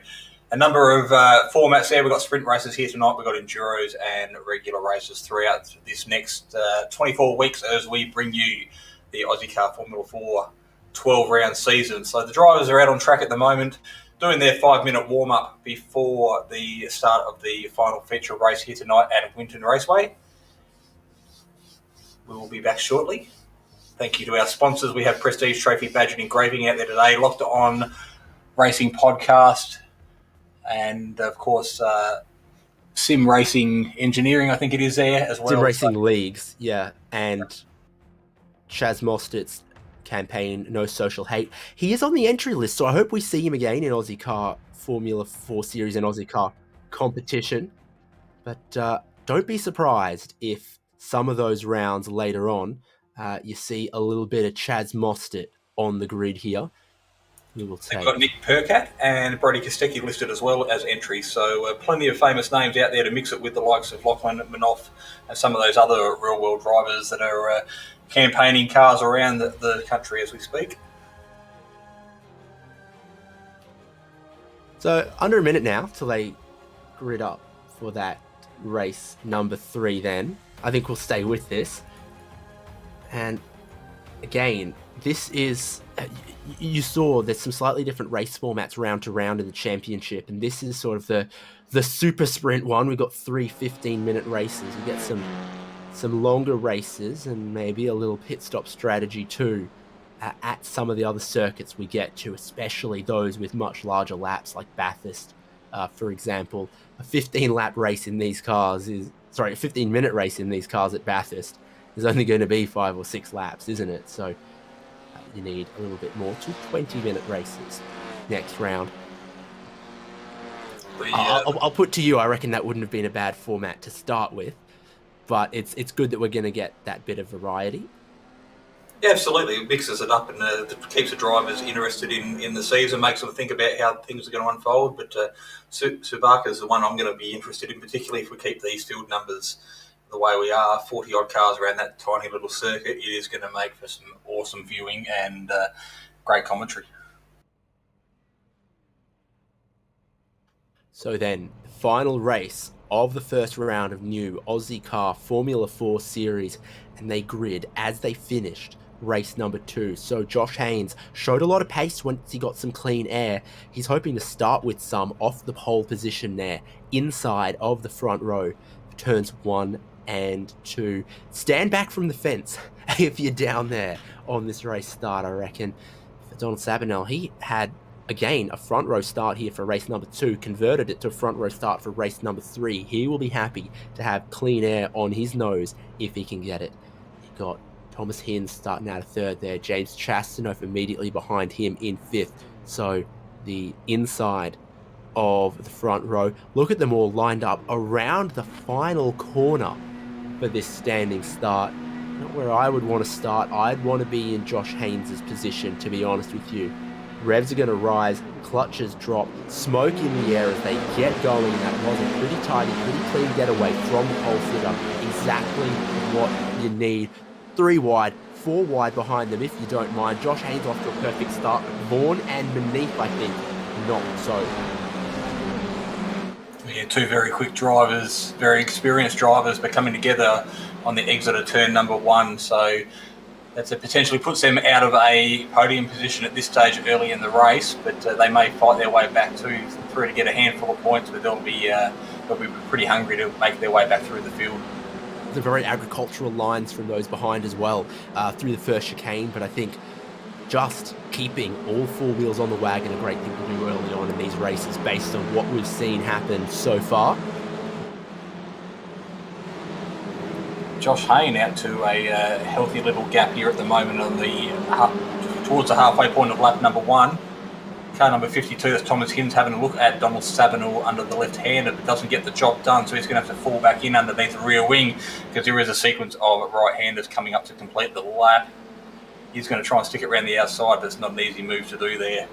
a number of formats there. We've got sprint races here tonight. We've got Enduros and regular races throughout this next 24 weeks as we bring you the Aussie Car Formula 4 12-round season. So the drivers are out on track at the moment, doing their 5-minute warm-up before the start of the final feature race here tonight at Winton Raceway. We will be back shortly. Thank you to our sponsors. We have Prestige Trophy Badge and Engraving out there today, Locked On Racing Podcast, and of course Sim Racing Engineering, I think it is there as well. Sim Racing Leagues, yeah, and Chaz Mostert's campaign, No Social Hate. He is on the entry list, so I hope we see him again in Aussie Car Formula 4 Series and Aussie Car competition. But don't be surprised if some of those rounds later on, you see a little bit of Chaz Mostert on the grid here. We will take. They've got Nick Percat and Brody Kostecki listed as well as entries, so plenty of famous names out there to mix it with the likes of Lachlan Manoff and some of those other real-world drivers that are campaigning cars around the country as we speak. So under a minute now till they grid up for that race number 3 then. I think we'll stay with this. And again, this is, you saw there's some slightly different race formats round to round in the championship, and this is sort of the super sprint one. We've got 3 15-minute races. We get some longer races and maybe a little pit stop strategy too at some of the other circuits we get to, especially those with much larger laps like Bathurst, for example. A 15-lap race in these cars a 15-minute race in these cars at Bathurst is only going to be 5 or 6 laps, isn't it? So you need a little bit more to 20-minute races. Next round. I'll put to you, I reckon that wouldn't have been a bad format to start with, but it's good that we're going to get that bit of variety. Yeah, absolutely. It mixes it up and keeps the drivers interested in the season, makes them think about how things are going to unfold. But Suzuka is the one I'm going to be interested in, particularly if we keep these field numbers the way we are, 40-odd cars around that tiny little circuit. It is going to make for some awesome viewing and great commentary. So then, the final race of the first round of new Ozicar Formula 4 Series, and they grid as they finished race number 2. So Josh Haynes showed a lot of pace once he got some clean air. He's hoping to start with some off the pole position there, inside of the front row, turns 1 and 2. Stand back from the fence if you're down there on this race start, I reckon. For Donald Sabanel, he had, again, a front row start here for race number 2, converted it to a front row start for race number 3. He will be happy to have clean air on his nose if he can get it. He got Thomas Hinz starting out of 3rd there, James Chastanoff immediately behind him in 5th. So the inside of the front row, look at them all lined up around the final corner for this standing start. Not where I would want to start. I'd want to be in Josh Haynes' position, to be honest with you. Revs are going to rise, clutches drop, smoke in the air as they get going. That was a pretty tidy, pretty clean getaway from the pole sitter. Exactly what you need. 3 wide, 4 wide behind them, if you don't mind. Josh Haynes off to a perfect start. Vaughan and Manif, I think, not so. Yeah, 2 very quick drivers, very experienced drivers, but coming together on the exit of turn number 1. So that potentially puts them out of a podium position at this stage early in the race, but they may fight their way back through to get a handful of points, but they'll be pretty hungry to make their way back through the field. The very agricultural lines from those behind as well through the first chicane, but I think just keeping all 4 wheels on the wagon a great thing to do early on in these races based on what we've seen happen so far. Josh Hayne out to a healthy little gap here at the moment on towards the halfway point of lap number 1. Car number 52, that's Thomas Hinz having a look at Donald Sabanel under the left-hander, but doesn't get the job done, so he's going to have to fall back in underneath the rear wing because there is a sequence of right-handers coming up to complete the lap. He's going to try and stick it around the outside, but it's not an easy move to do there.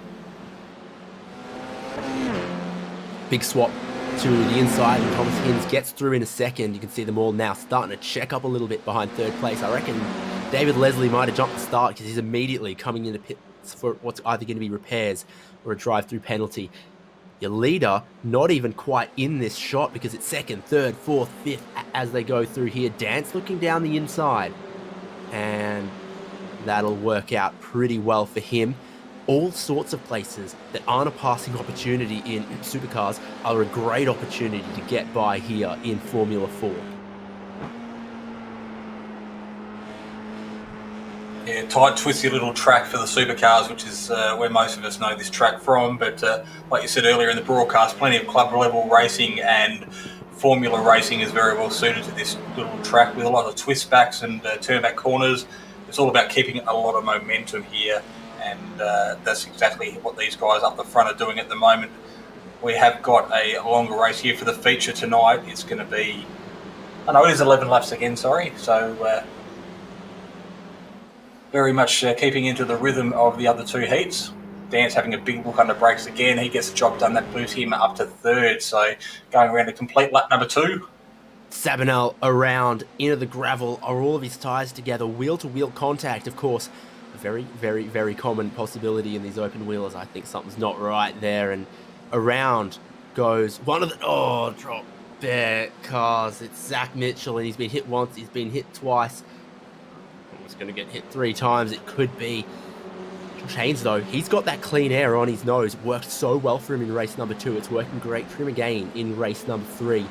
Big swap to the inside, and Thomas Hinz gets through in a second. You can see them all now starting to check up a little bit behind 3rd place. I reckon David Leslie might have jumped the start because he's immediately coming into pits for what's either going to be repairs or a drive-through penalty. Your leader not even quite in this shot because it's 2nd, 3rd, 4th, 5th as they go through here. Dance looking down the inside, and that'll work out pretty well for him. All sorts of places that aren't a passing opportunity in supercars are a great opportunity to get by here in Formula 4. Yeah, tight, twisty little track for the supercars, which is where most of us know this track from. But like you said earlier in the broadcast, plenty of club level racing and formula racing is very well suited to this little track with a lot of twist backs and turn back corners. It's all about keeping a lot of momentum here, and that's exactly what these guys up the front are doing at the moment. We have got a longer race here for the feature tonight. It's going to be, I know it is 11 laps again, sorry. So very much keeping into the rhythm of the other 2 heats. Dan's having a big look under brakes again. He gets the job done. That boosts him up to 3rd. So going around to complete lap number 2. Sabanel around into the gravel. Are all of his tyres together? Wheel-to-wheel contact, of course. A very, very, very common possibility in these open wheelers. I think something's not right there. And around goes one of the... Oh, drop there cars. It's Zach Mitchell, and he's been hit once. He's been hit twice. He's going to get hit 3 times. It could be. Josh Haynes, though, he's got that clean air on his nose. Worked so well for him in race number 2. It's working great for him again in race number 3.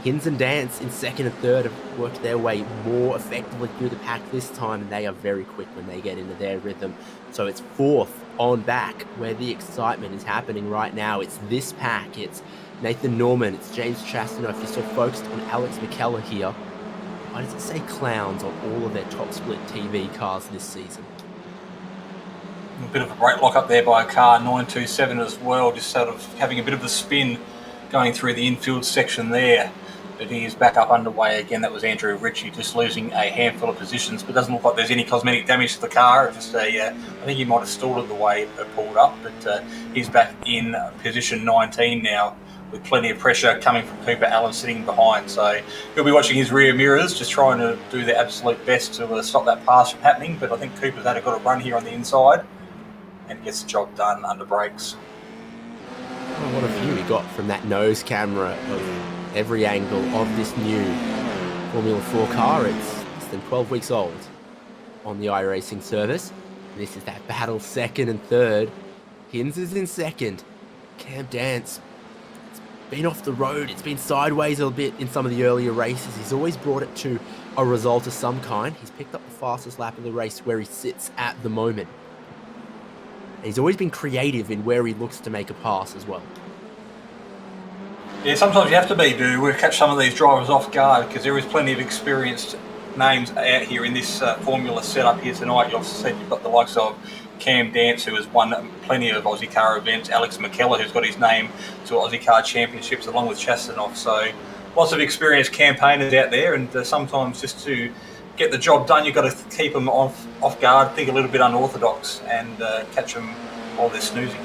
Hinz and Dance in 2nd and 3rd have worked their way more effectively through the pack this time, and they are very quick when they get into their rhythm. So it's 4th on back where the excitement is happening right now. It's this pack. It's Nathan Norman. It's James Chastanoff. You're so focused on Alex McKellar here. Why does it say clowns on all of their top split TV cars this season? A bit of a brake lock up there by a car, 927 as well, just sort of having a bit of a spin going through the infield section there. But he is back up underway again. That was Andrew Ritchie, just losing a handful of positions, but doesn't look like there's any cosmetic damage to the car. Just I think he might have stalled it the way it pulled up, but he's back in position 19 now, with plenty of pressure coming from Cooper Allen sitting behind. So he'll be watching his rear mirrors, just trying to do their absolute best to stop that pass from happening. But I think Cooper's had a good run here on the inside and gets the job done under brakes. Oh, what a view we got from that nose camera of every angle of this new Formula 4 car. It's less than 12 weeks old on the iRacing service. This is that battle second and third. Hins is in second. Cam Dance, it's been off the road. It's been sideways a bit in some of the earlier races. He's always brought it to a result of some kind. He's picked up the fastest lap of the race where he sits at the moment. And he's always been creative in where he looks to make a pass as well. Yeah, sometimes you have to be, we'll catch some of these drivers off guard, because there is plenty of experienced names out here in this Formula setup here tonight. You also said you've got the likes of Cam Dance, who has won plenty of Aussie car events, Alex McKellar, who's got his name to Aussie car championships, along with Chastanov. So lots of experienced campaigners out there, and sometimes just to get the job done, you've got to keep them off guard, think a little bit unorthodox, and catch them while they're snoozing.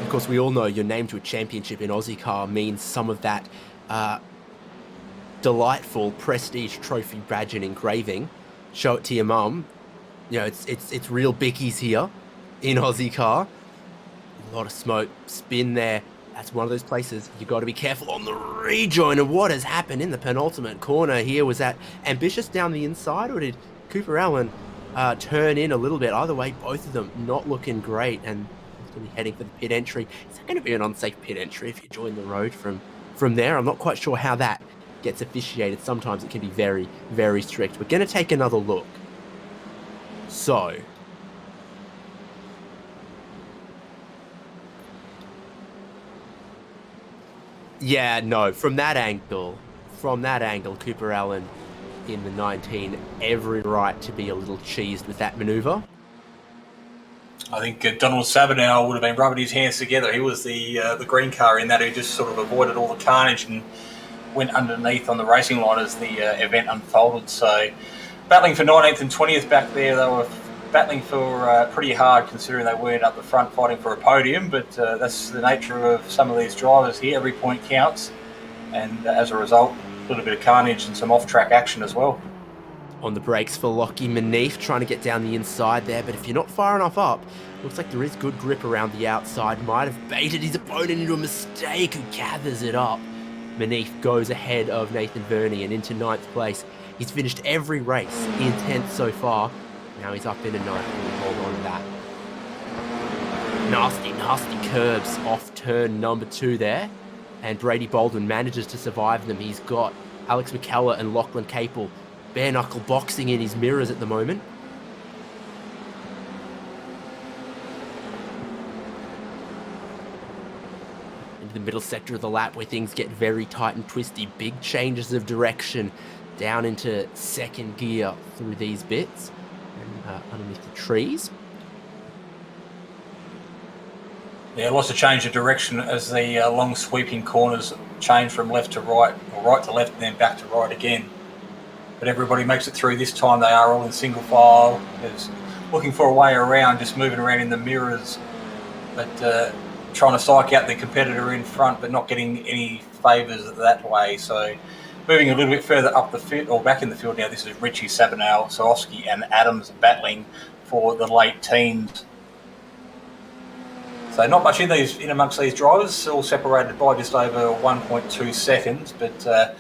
Of course, we all know your name to a championship in Aussie car means some of that delightful prestige trophy badge and engraving. Show it to your mum. You know, it's real bickies here in Aussie car. A lot of smoke, spin there. That's one of those places you got to be careful on the rejoin. And what has happened in the penultimate corner here? Was that ambitious down the inside, or did Cooper Allen turn in a little bit? Either way, both of them not looking great, and going to be heading for the pit entry. Is that going to be an unsafe pit entry if you join the road from there? I'm not quite sure how that gets officiated. Sometimes it can be very, very strict. We're going to take another look. So, yeah, no, from that angle, Cooper Allen in the 19, every right to be a little cheesed with that manoeuvre. I think Donald Sabinow would have been rubbing his hands together. He was the green car in that, who just sort of avoided all the carnage and went underneath on the racing line as the event unfolded. So battling for 19th and 20th back there. They were battling for pretty hard, considering they weren't up the front fighting for a podium, but that's the nature of some of these drivers here. Every point counts, and as a result, a little bit of carnage and some off-track action as well. On the brakes for Lockie Manif, trying to get down the inside there, but if you're not far enough up, looks like there is good grip around the outside. Might have baited his opponent into a mistake, who gathers it up. Manif goes ahead of Nathan Verney and into 9th place. He's finished every race in 10th so far. Now he's up in a 9th. We'll hold on to that. Nasty curbs off turn number 2 there. And Brady Baldwin manages to survive them. He's got Alex McKellar and Lachlan Capel bare knuckle boxing in his mirrors at the moment. Into the middle sector of the lap, where things get very tight and twisty. Big changes of direction down into second gear through these bits and underneath the trees. Yeah, lots of change of direction as the long sweeping corners change from left to right, or right to left, and then back to right again. But everybody makes it through this time. They are all in single file. There's looking for a way around, just moving around in the mirrors, but trying to psych out the competitor in front, but not getting any favours that way. So moving a little bit further up the field, or back in the field now, this is Richie, Sabinow, Sorowski and Adams battling for the late teens. So not much in amongst these drivers, all separated by just over 1.2 seconds, but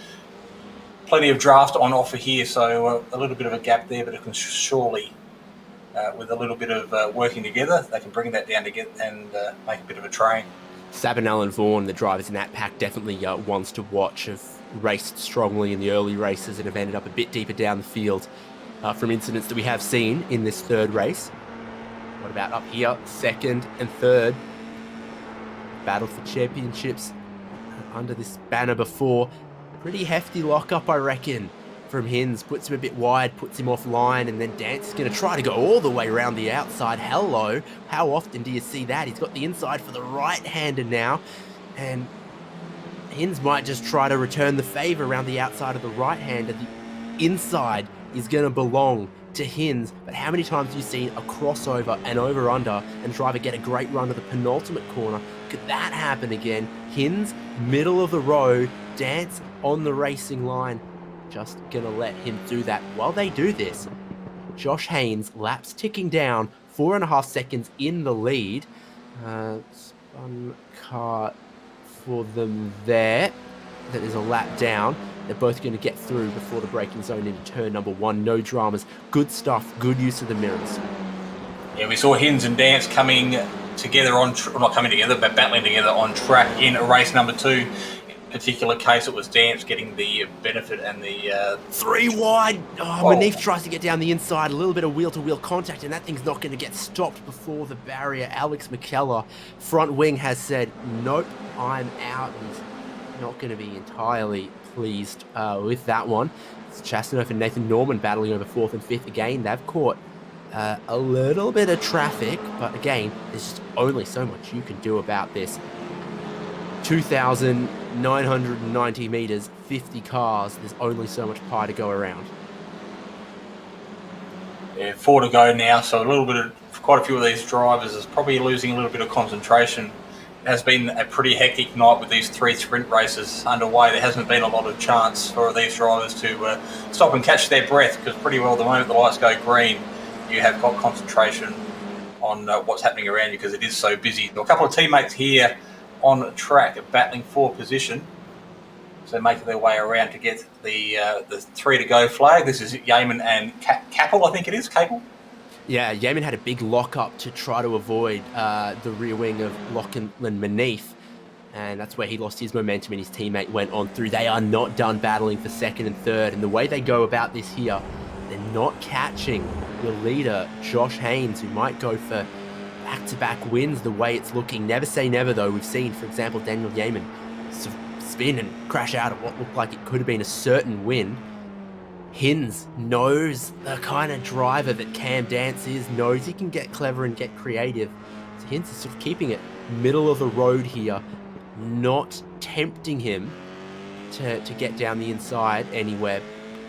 plenty of draft on offer here, so a little bit of a gap there, but it can surely, with a little bit of working together, they can bring that down to get and make a bit of a train. Sabinow and Vaughan, the drivers in that pack, definitely ones to watch. Have raced strongly in the early races and have ended up a bit deeper down the field from incidents that we have seen in this third race. What about up here, second and third? Battle for championships under this banner before. Pretty hefty lockup, I reckon, from Hinz, puts him a bit wide, puts him offline, and then Dance is going to try to go all the way around the outside. Hello, how often do you see that? He's got the inside for the right-hander now, and Hinz might just try to return the favor around the outside of the right-hander. The inside is going to belong to Hinz, but how many times have you seen a crossover and over-under and driver get a great run to the penultimate corner? Could that happen again? Hinz, middle of the road, Dance on the racing line. Just gonna let him do that. While they do this, Josh Haynes, laps ticking down, 4.5 seconds in the lead. Spun car for them there. That is a lap down. They're both going to get through before the braking zone into turn number 1. No dramas. Good stuff. Good use of the mirrors. Yeah, we saw Hinz and Dance coming together not coming together, but battling together on track in race number 2. Particular case, it was Dance getting the benefit and the 3 wide. Manif tries to get down the inside, a little bit of wheel-to-wheel contact, and that thing's not going to get stopped before the barrier. Alex McKellar, front wing, has said, nope, I'm out. He's not going to be entirely pleased with that one. It's Chastanoff and Nathan Norman battling over 4th and 5th again. They've caught a little bit of traffic, but again, there's just only so much you can do about this. 2,990 meters, 50 cars. There's only so much pie to go around. Yeah, 4 to go now, so quite a few of these drivers is probably losing a little bit of concentration. It has been a pretty hectic night with these 3 sprint races underway. There hasn't been a lot of chance for these drivers to stop and catch their breath, because pretty well the moment the lights go green, you have got concentration on what's happening around you, because it is so busy. A couple of teammates here on track battling for position, so making their way around to get the 3 to go flag. This is Yeaman and Capel, I think it is. Capel? Yeah, Yeaman had a big lock-up to try to avoid the rear wing of Lachlan Manif, and that's where he lost his momentum and his teammate went on through. They are not done battling for 2nd and 3rd, and the way they go about this here, they're not catching the leader, Josh Haynes, who might go for back-to-back wins the way it's looking. Never say never, though. We've seen, for example, Daniel Yeaman spin and crash out of what looked like it could have been a certain win. Hinz knows the kind of driver that Cam Dance is, knows he can get clever and get creative. So Hinz is sort of keeping it middle of the road here, not tempting him to get down the inside anywhere.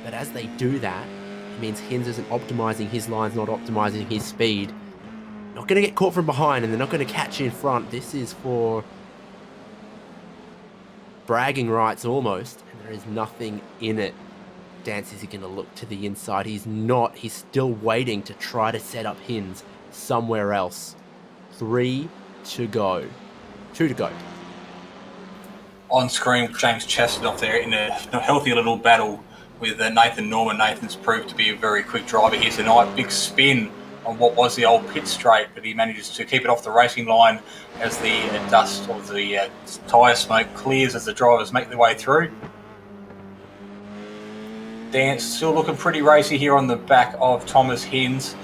But as they do that, it means Hinz isn't optimizing his lines, not optimizing his speed. Not going to get caught from behind, and they're not going to catch in front. This is for bragging rights almost, and there is nothing in it. Dance is going to look to the inside. He's not. He's still waiting to try to set up Hinz somewhere else. 3 to go. 2 to go. On screen, James Chastanoff there in a healthy little battle with Nathan Norman. Nathan's proved to be a very quick driver here tonight. Big spin on what was the old pit straight, but he manages to keep it off the racing line as the dust of the tyre smoke clears as the drivers make their way through. Dance still looking pretty racy here on the back of Thomas Hinz.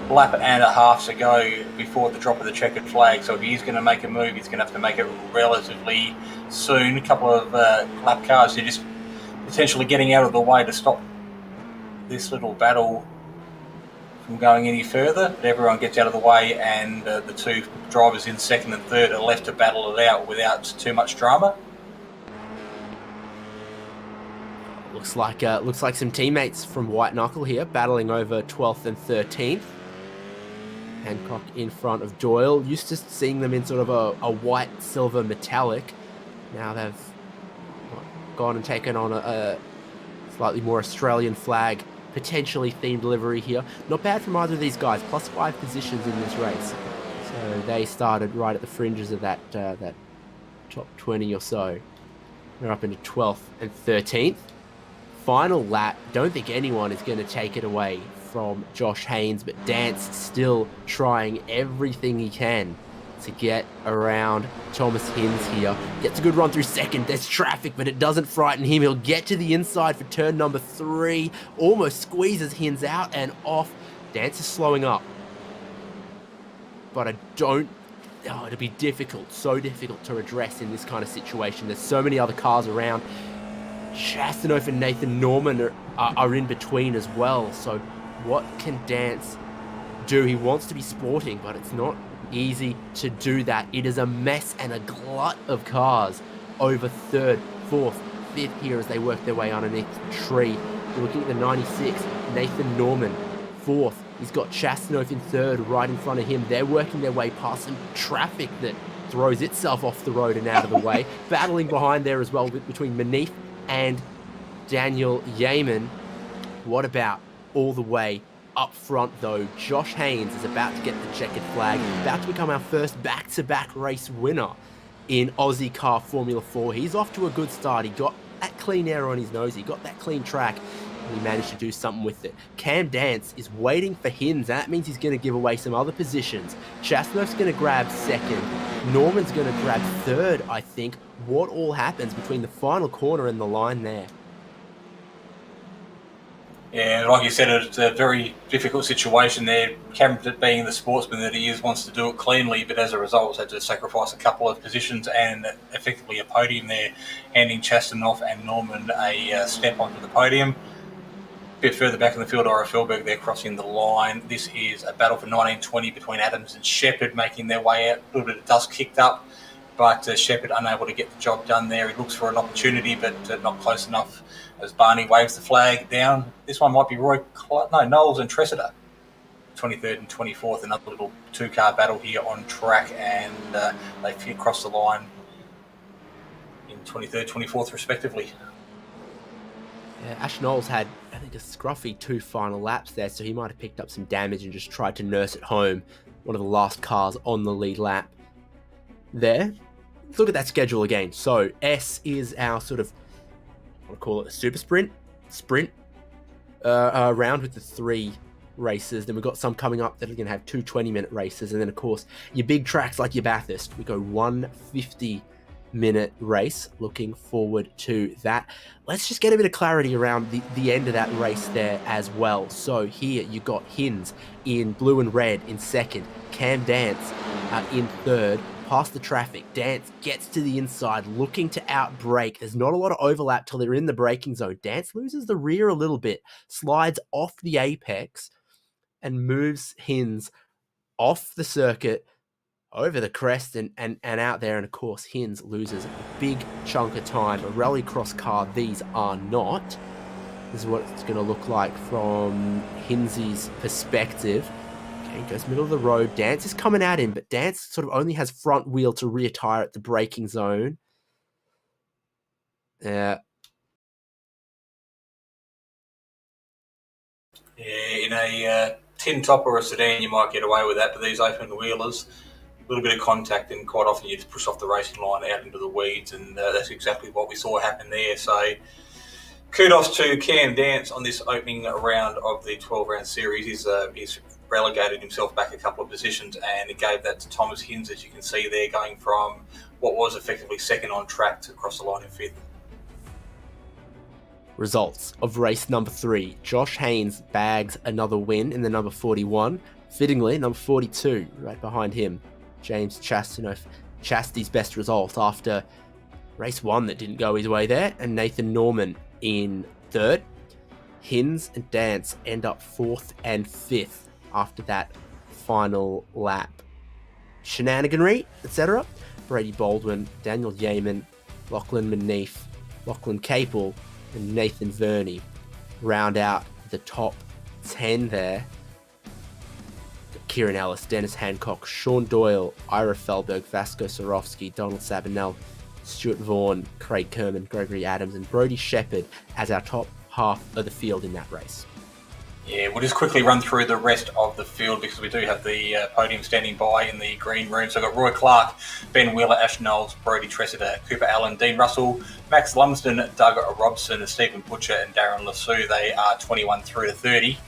Lap and a half to go before the drop of the checkered flag, so if he's going to make a move, he's going to have to make it relatively soon. A couple of lap cars are just potentially getting out of the way to stop this little battle from going any further, but everyone gets out of the way, and the 2 drivers in 2nd and 3rd are left to battle it out without too much drama. Looks like some teammates from White Knuckle here battling over 12th and 13th. Hancock in front of Doyle. Used to seeing them in sort of a white, silver, metallic. Now they've gone and taken on a slightly more Australian flag, potentially themed livery here. Not bad from either of these guys. +5 positions in this race. So they started right at the fringes of that top 20 or so. They're up into 12th and 13th. Final lap. Don't think anyone is going to take it away from Josh Haynes, but Dance still trying everything he can to get around Thomas Hinz here. Gets a good run through 2nd. There's traffic, but it doesn't frighten him. He'll get to the inside for turn number 3. Almost squeezes Hinz out and off. Dance is slowing up. But I don't... Oh, it'll be difficult. So difficult to address in this kind of situation. There's so many other cars around. Chastanoff and Nathan Norman are in between as well. So what can Dance do? He wants to be sporting, but it's not easy to do that. It is a mess and a glut of cars over third, fourth, fifth here as they work their way underneath the tree. You're looking at the 96, Nathan Norman, fourth. He's got Chastanoff in third, right in front of him. They're working their way past some traffic that throws itself off the road and out of the way. Battling behind there as well between Manif and Daniel Yeaman. What about all the way up front, though? Josh Haynes is about to get the checkered flag, about to become our first back-to-back race winner in Aussie Car Formula 4. He's off to a good start. He got that clean air on his nose. He got that clean track, and he managed to do something with it. Cam Dance is waiting for Hins. That means he's going to give away some other positions. Chastanoff's going to grab second. Norman's going to grab third, I think. What all happens between the final corner and the line there? Yeah, like you said, it's a very difficult situation there. Cam, being the sportsman that he is, wants to do it cleanly, but as a result, has had to sacrifice a couple of positions and effectively a podium there, handing Chastanoff and Norman a step onto the podium. A bit further back in the field, Ira Felberg there crossing the line. This is a battle for 1920 between Adams and Shepherd, making their way out. A little bit of dust kicked up, but Shepherd unable to get the job done there. He looks for an opportunity, but not close enough as Barney waves the flag down. This one might be Knowles and Tressida. 23rd and 24th, another little two-car battle here on track, and they cross the line in 23rd, 24th respectively. Yeah, Ash Knowles had, I think, a scruffy 2 final laps there, so he might have picked up some damage and just tried to nurse it home. One of the last cars on the lead lap there. Let's look at that schedule again. So S is our sort of, I want to call it a super sprint round with the 3 races. Then we've got some coming up that are going to have 2 20-minute races. And then, of course, your big tracks like your Bathurst. We go 1 50-minute race. Looking forward to that. Let's just get a bit of clarity around the end of that race there as well. So here you got Hins in blue and red in second. Cam Dance in third. Past the traffic, Dance gets to the inside, looking to outbrake. There's not a lot of overlap till they're in the braking zone. Dance loses the rear a little bit, slides off the apex, and moves Hins off the circuit, over the crest, and out there. And of course, Hins loses a big chunk of time. A rallycross car, these are not. This is what it's going to look like from Hinsy's perspective. He goes middle of the road. Dance is coming at him, but Dance sort of only has front wheel to rear tire at the braking zone. Yeah, in a tin top or a sedan, you might get away with that, but these open wheelers, a little bit of contact, and quite often you just push off the racing line out into the weeds, and that's exactly what we saw happen there. So kudos to Cam Dance on this opening round of the 12-round series. He's relegated himself back a couple of positions, and it gave that to Thomas Hins, as you can see there, going from what was effectively second on track to cross the line in 5th. Results of race number 3. Josh Haynes bags another win in the number 41. Fittingly, number 42, right behind him, James Chastanoff. Chasty's best result after race 1 that didn't go his way there, and Nathan Norman in 3rd. Hins and Dance end up 4th and 5th after that final lap. Shenaniganry, etc. Brady Baldwin, Daniel Yeaman, Lachlan Manif, Lachlan Capel, and Nathan Verney round out the top 10 there. Kieran Ellis, Dennis Hancock, Sean Doyle, Ira Felberg, Vasco Sorofsky, Donald Sabanel, Stuart Vaughan, Craig Kerman, Gregory Adams, and Brody Shepherd as our top half of the field in that race. Yeah, we'll just quickly run through the rest of the field because we do have the podium standing by in the green room. So we've got Roy Clark, Ben Wheeler, Ash Knowles, Brodie Tressida, Cooper Allen, Dean Russell, Max Lumsden, Doug Robson, Stephen Butcher, and Darren Lasue. They are 21 through to 30.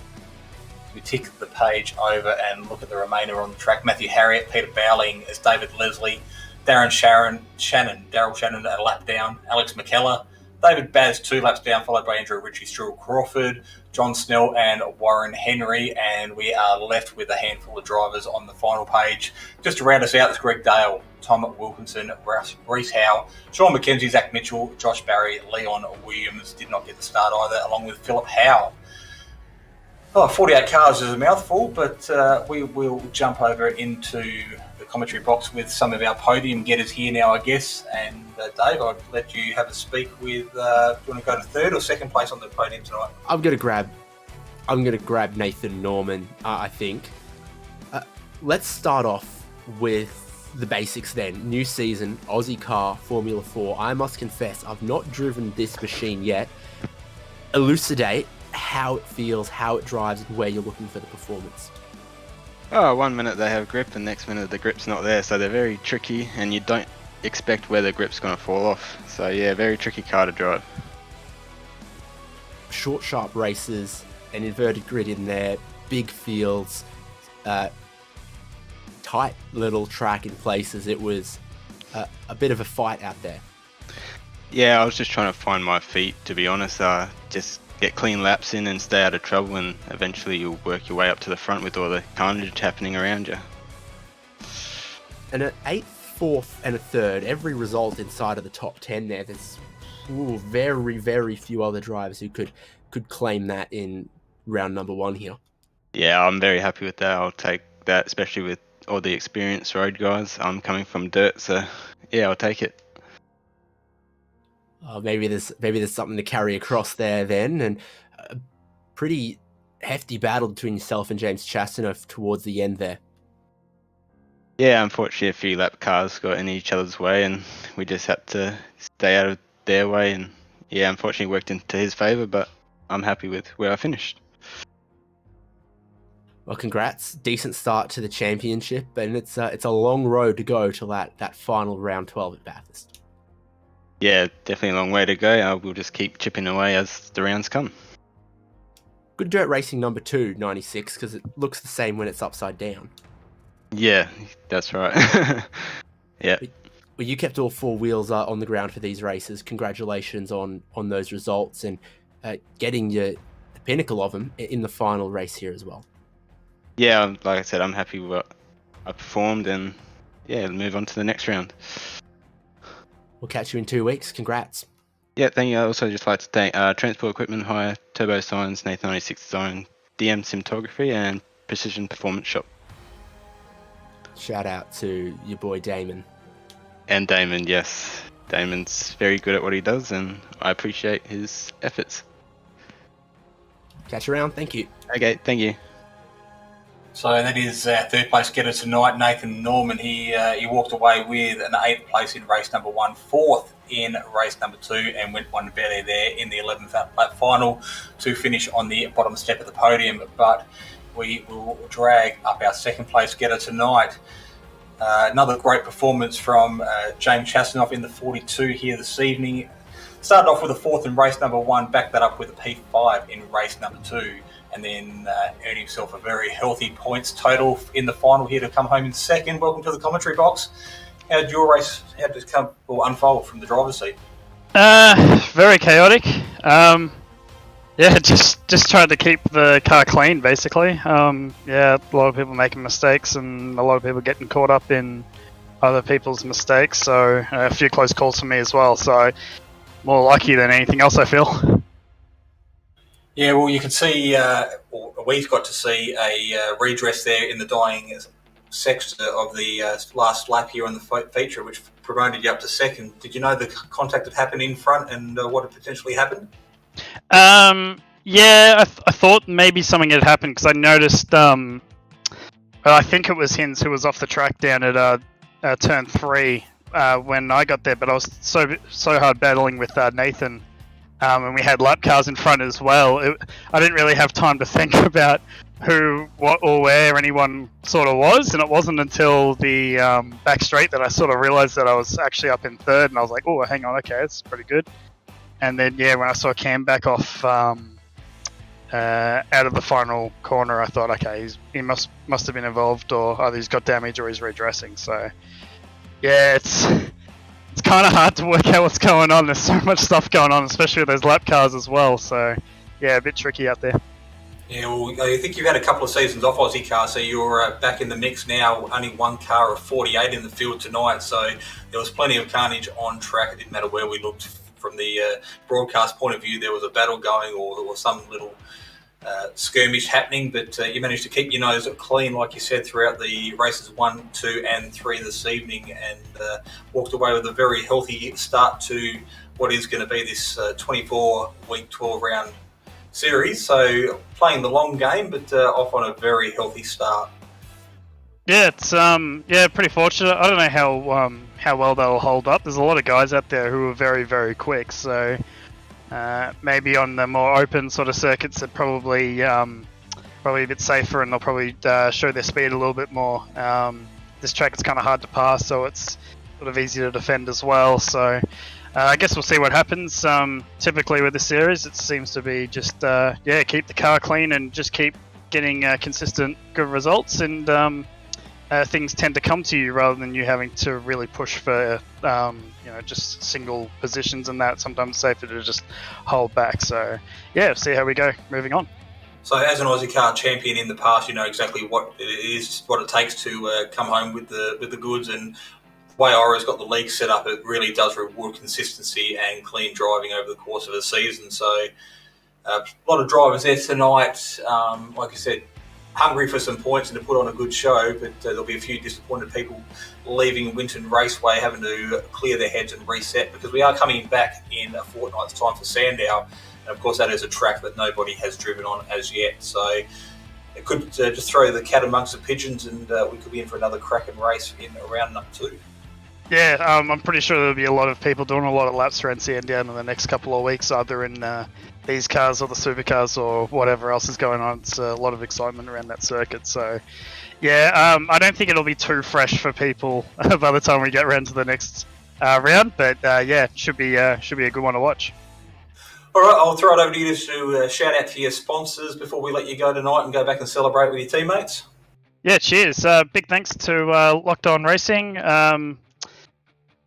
We tick the page over and look at the remainder on the track. Matthew Harriott, Peter Bowling as David Leslie, Daryl Shannon a lap down, Alex McKellar, David Baz 2 laps down, followed by Andrew Ritchie, Stuart Crawford, John Snell and Warren Henry, and we are left with a handful of drivers on the final page. Just to round us out, there's Greg Dale, Tom Wilkinson, Reece Howe, Sean McKenzie, Zach Mitchell, Josh Barry, Leon Williams did not get the start either, along with Philip Howe. 48 cars is a mouthful, but we will jump over into the commentary box with some of our podium getters here now, I guess. And Dave, I'd let you have a speak with. Do you want to go to third or second place on the podium tonight? I'm gonna grab Nathan Norman. I think. Let's start off with the basics then. New season, Aussie car, Formula 4. I must confess, I've not driven this machine yet. Elucidate how it feels, how it drives, and where you're looking for the performance. Oh, 1 minute they have grip, and next minute the grip's not there, so they're very tricky, and you don't expect where the grip's going to fall off. So yeah, very tricky car to drive. Short, sharp races, an inverted grid in there, big fields, tight little track in places. It was a bit of a fight out there. Yeah, I was just trying to find my feet, to be honest. Just get clean laps in and stay out of trouble, and eventually you'll work your way up to the front with all the carnage happening around you. And an 8th, 4th, and a 3rd, every result inside of the top 10 there. There's very, very few other drivers who could claim that in round number 1 here. Yeah, I'm very happy with that. I'll take that, especially with all the experienced road guys. I'm coming from dirt, so yeah, I'll take it. Maybe there's something to carry across there then, and a pretty hefty battle between yourself and James Chastanoff towards the end there. Yeah, unfortunately a few lap cars got in each other's way, and we just had to stay out of their way, and yeah, unfortunately worked into his favour, but I'm happy with where I finished. Well, congrats. Decent start to the championship, and it's a long road to go to that final round 12 at Bathurst. Yeah, definitely a long way to go. We'll just keep chipping away as the rounds come. Good dirt racing number 2, 96, because it looks the same when it's upside down. Yeah, that's right. Yeah. Well, you kept all 4 wheels on the ground for these races. Congratulations on those results and getting the pinnacle of them in the final race here as well. Yeah, like I said, I'm happy with what I performed, and yeah, move on to the next round. We'll catch you in 2 weeks. Congrats. Yeah, thank you. I'd also just like to thank Transport Equipment Hire, Turbo Signs, Nathan 96 Design, DM Cinematography, and Precision Performance Shop. Shout out to your boy Damon. And Damon, yes. Damon's very good at what he does, and I appreciate his efforts. Catch you around. Thank you. Okay, thank you. So that is our third place getter tonight, Nathan Norman. He walked away with an 8th place in race number 1, 4th in race number 2, and went one better there in the 11th lap final to finish on the bottom step of the podium. But we will drag up our second place getter tonight. Another great performance from James Chastanoff in the 42 here this evening. Started off with a 4th in race number 1, backed that up with a P5 in race number 2. And then earned himself a very healthy points total in the final here to come home in second. Welcome to the commentary box. How did your race unfold from the driver's seat? Very chaotic. Yeah, just trying to keep the car clean, basically. Yeah, a lot of people making mistakes and a lot of people getting caught up in other people's mistakes. So a few close calls for me as well. So more lucky than anything else, I feel. Yeah, well, you can see, or we've got to see a redress there in the dying section of the last lap here on the feature, which promoted you up to second. Did you know the contact had happened in front and what had potentially happened? Yeah, I thought maybe something had happened because I noticed, I think it was Hinz who was off the track down at turn 3 when I got there, but I was so hard battling with Nathan. And we had lap cars in front as well. I didn't really have time to think about who, what, or where anyone sort of was, and it wasn't until the back straight that I sort of realised that I was actually up in third, and I was like, oh, hang on, okay, that's pretty good. And then, yeah, when I saw Cam back off out of the final corner, I thought, okay, he must have been involved, or either he's got damage or he's redressing. So, yeah, it's kind of hard to work out what's going on. There's so much stuff going on, especially with those lap cars as well. So, yeah, a bit tricky out there. Yeah, well, I think you've had a couple of seasons off Aussie car, so you're back in the mix now. Only one car of 48 in the field tonight, so there was plenty of carnage on track. It didn't matter where we looked from the broadcast point of view. There was a battle going, or there was some little skirmish happening, but you managed to keep your nose clean, like you said, throughout the races 1, 2, and 3 this evening, and walked away with a very healthy start to what is going to be this 24-week, 12-round series. So playing the long game, but off on a very healthy start. Yeah, it's pretty fortunate. I don't know how well they'll hold up. There's a lot of guys out there who are very, very quick, so maybe on the more open sort of circuits, they're probably a bit safer, and they'll probably show their speed a little bit more. This track is kind of hard to pass, so it's sort of easy to defend as well. So I guess we'll see what happens. Typically with the series, it seems to be just keep the car clean and just keep getting consistent good results, and things tend to come to you rather than you having to really push for just single positions, and that sometimes it's safer to just hold back. So yeah, see how we go moving on. So as an Aussie car champion in the past, you know exactly what it is, what it takes to come home with the goods, and the way Ira's got the league set up, it really does reward consistency and clean driving over the course of a season. So a lot of drivers there tonight, like I said, hungry for some points and to put on a good show, but there'll be a few disappointed people leaving Winton Raceway, having to clear their heads and reset, because we are coming back in a fortnight's time for Sandow, and of course that is a track that nobody has driven on as yet, so it could just throw the cat amongst the pigeons, and we could be in for another cracking race in round number 2. Yeah, I'm pretty sure there'll be a lot of people doing a lot of laps around Sandown in the next couple of weeks, either in these cars or the supercars or whatever else is going on. It's a lot of excitement around that circuit. So, yeah, I don't think it'll be too fresh for people by the time we get around to the next round. But should be a good one to watch. All right, I'll throw it over to you to shout out to your sponsors before we let you go tonight and go back and celebrate with your teammates. Yeah, cheers. Big thanks to Locked On Racing.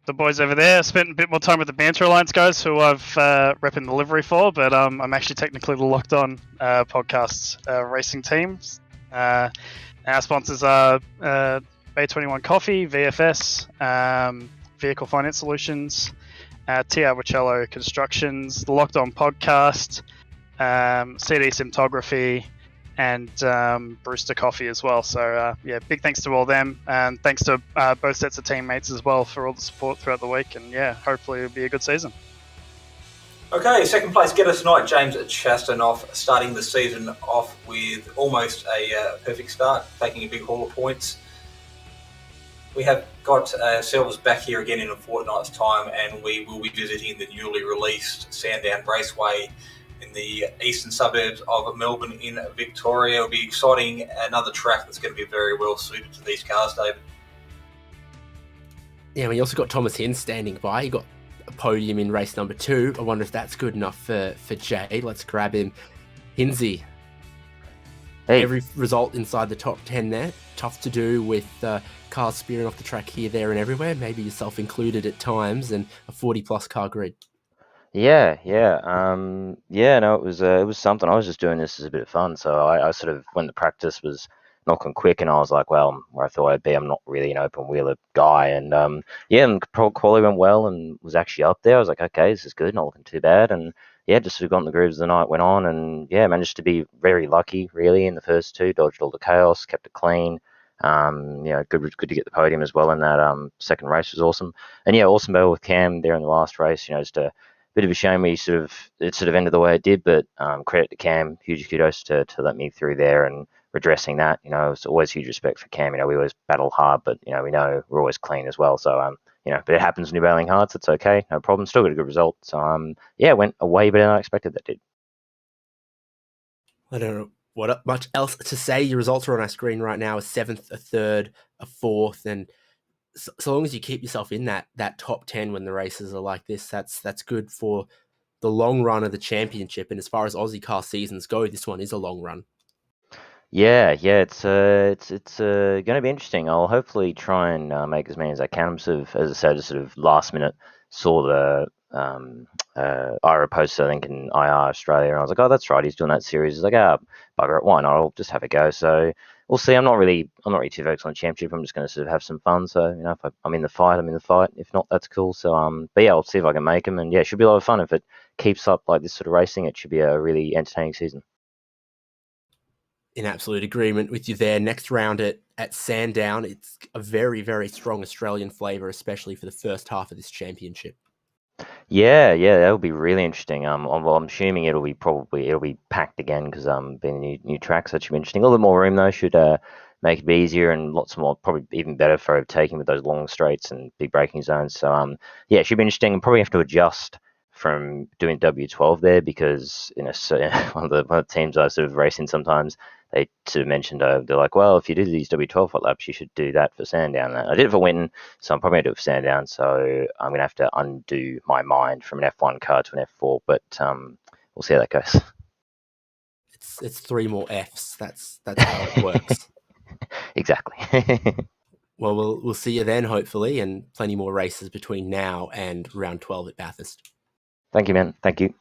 The boys over there. Spent a bit more time with the Banter Alliance guys, who I've repping the livery for, but I'm actually technically the Locked On podcast racing teams. Our sponsors are Bay 21 Coffee, VFS, Vehicle Finance Solutions, TR Wicello Constructions, the Locked On podcast, CD Cinematography, and Brewster Coffee as well. So big thanks to all them, and thanks to both sets of teammates as well for all the support throughout the week, and hopefully it'll be a good season. Okay, second place getter tonight, James Chastanoff, starting the season off with almost a perfect start, taking a big haul of points. We have got ourselves back here again in a fortnight's time, and we will be visiting the newly released Sandown Raceway in the eastern suburbs of Melbourne in Victoria. It'll be exciting, another track that's going to be very well suited to these cars, David. Yeah, we also got Thomas Hinn standing by. He got a podium in race number 2. I wonder if that's good enough for Jay. Let's grab him. Hinsey. Hey. Every result inside the top 10 there. Tough to do with cars spearing off the track here, there, and everywhere. Maybe yourself included at times, and a 40-plus car grid. Yeah. No, it was something. I was just doing this as a bit of fun. So I sort of, when the practice was knocking quick, and I was like, well, where I thought I'd be, I'm not really an open wheeler guy. And and quality went well and was actually up there. I was like, okay, this is good, not looking too bad. And just sort of got in the grooves as the night went on, and managed to be very lucky really in the first 2, dodged all the chaos, kept it clean. Good to get the podium as well in that second race was awesome. And awesome battle with Cam there in the last race. Just a bit of a shame it sort of ended the way it did, but credit to Cam, huge kudos to let me through there and redressing that. It's always huge respect for Cam. We always battle hard, but we know we're always clean as well. So but it happens when you're battling hard, so it's okay, no problem. Still got a good result. So it went way better than I expected that did. I don't know what much else to say. Your results are on our screen right now: a 7th, a 3rd, a 4th, and so long as you keep yourself in that top 10 when the races are like this, that's good for the long run of the championship. And as far as Aussie car seasons go, this one is a long run. It's going to be interesting. I'll hopefully try and make as many as I can. As I said, just sort of last minute saw the IRA poster, I think, in IR Australia, and I was like, oh, that's right, he's doing that series. He's like, bugger it, why not? I'll just have a go. So we'll see. I'm not really too focused on the championship. I'm just going to sort of have some fun. So if I'm in the fight, I'm in the fight. If not, that's cool. So but yeah, I'll see if I can make them, and yeah, it should be a lot of fun. If it keeps up like this sort of racing, it should be a really entertaining season. In absolute agreement with you there. Next round at Sandown, it's a very, very strong Australian flavour, especially for the first half of this championship. Yeah, that'll be really interesting. I'm assuming it'll be packed again because being new tracks, that should be interesting. A little bit more room though should make it easier, and lots more, probably even better for overtaking with those long straights and big braking zones. So yeah, it should be interesting. And probably have to adjust from doing W12 there because so one of the teams I sort of race in sometimes, they sort of mentioned they're like, well, if you do these W12 hot laps, you should do that for Sandown. I did it for Winton, so I'm probably going to do it for Sandown. So I'm going to have to undo my mind from an F1 car to an F4, but we'll see how that goes. It's 3 more Fs. That's how it works. Exactly. Well, we'll see you then, hopefully, and plenty more races between now and round 12 at Bathurst. Thank you, man. Thank you.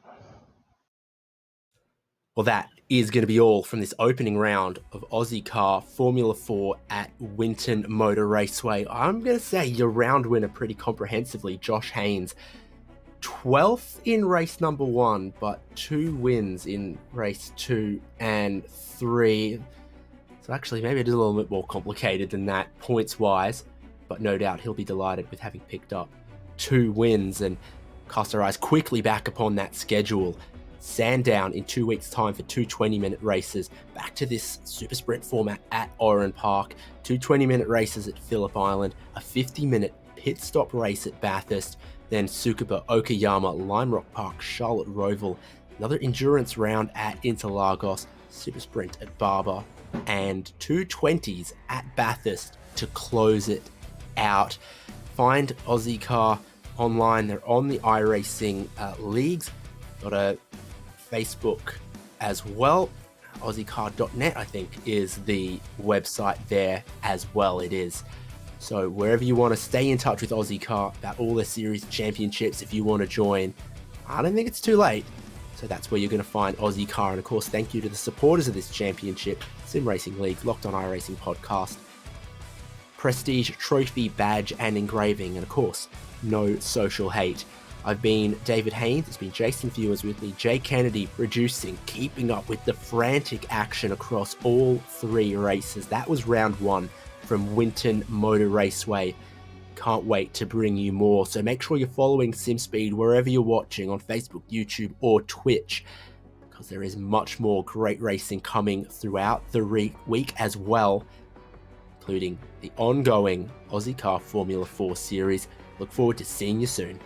Well, that is going to be all from this opening round of Ozicar Formula 4 at Winton Motor Raceway. I'm going to say your round winner pretty comprehensively, Josh Haynes. 12th in race number 1, but 2 wins in race 2 and 3. So actually, maybe it is a little bit more complicated than that points-wise, but no doubt he'll be delighted with having picked up 2 wins and cast our eyes quickly back upon that schedule. Sandown in 2 weeks' time for 2 20-minute races. Back to this super sprint format at Oran Park. 2 20-minute races at Phillip Island. A 50-minute pit stop race at Bathurst. Then Tsukuba, Okayama, Lime Rock Park, Charlotte Roval. Another endurance round at Interlagos. Super sprint at Barber. And 2 20s at Bathurst to close it out. Find Ozicar online. They're on the iRacing leagues. Got a Facebook as well. Ozicar.net, I think, is the website there as well. It is. So wherever you want to stay in touch with Ozicar about all their series championships, if you want to join, I don't think it's too late. So that's where you're going to find Ozicar. And of course, thank you to the supporters of this championship, Sim Racing League, Locked On iRacing Podcast, Prestige, Trophy, Badge, and Engraving, and of course, No Social Hate. I've been David Haynes, it's been Jason Viewers with me, Jay Kennedy producing, keeping up with the frantic action across all 3 races. That was round 1 from Winton Motor Raceway. Can't wait to bring you more, so make sure you're following Simspeed wherever you're watching, on Facebook, YouTube, or Twitch, because there is much more great racing coming throughout the week as well, including the ongoing Ozicar Formula 4 Series. Look forward to seeing you soon.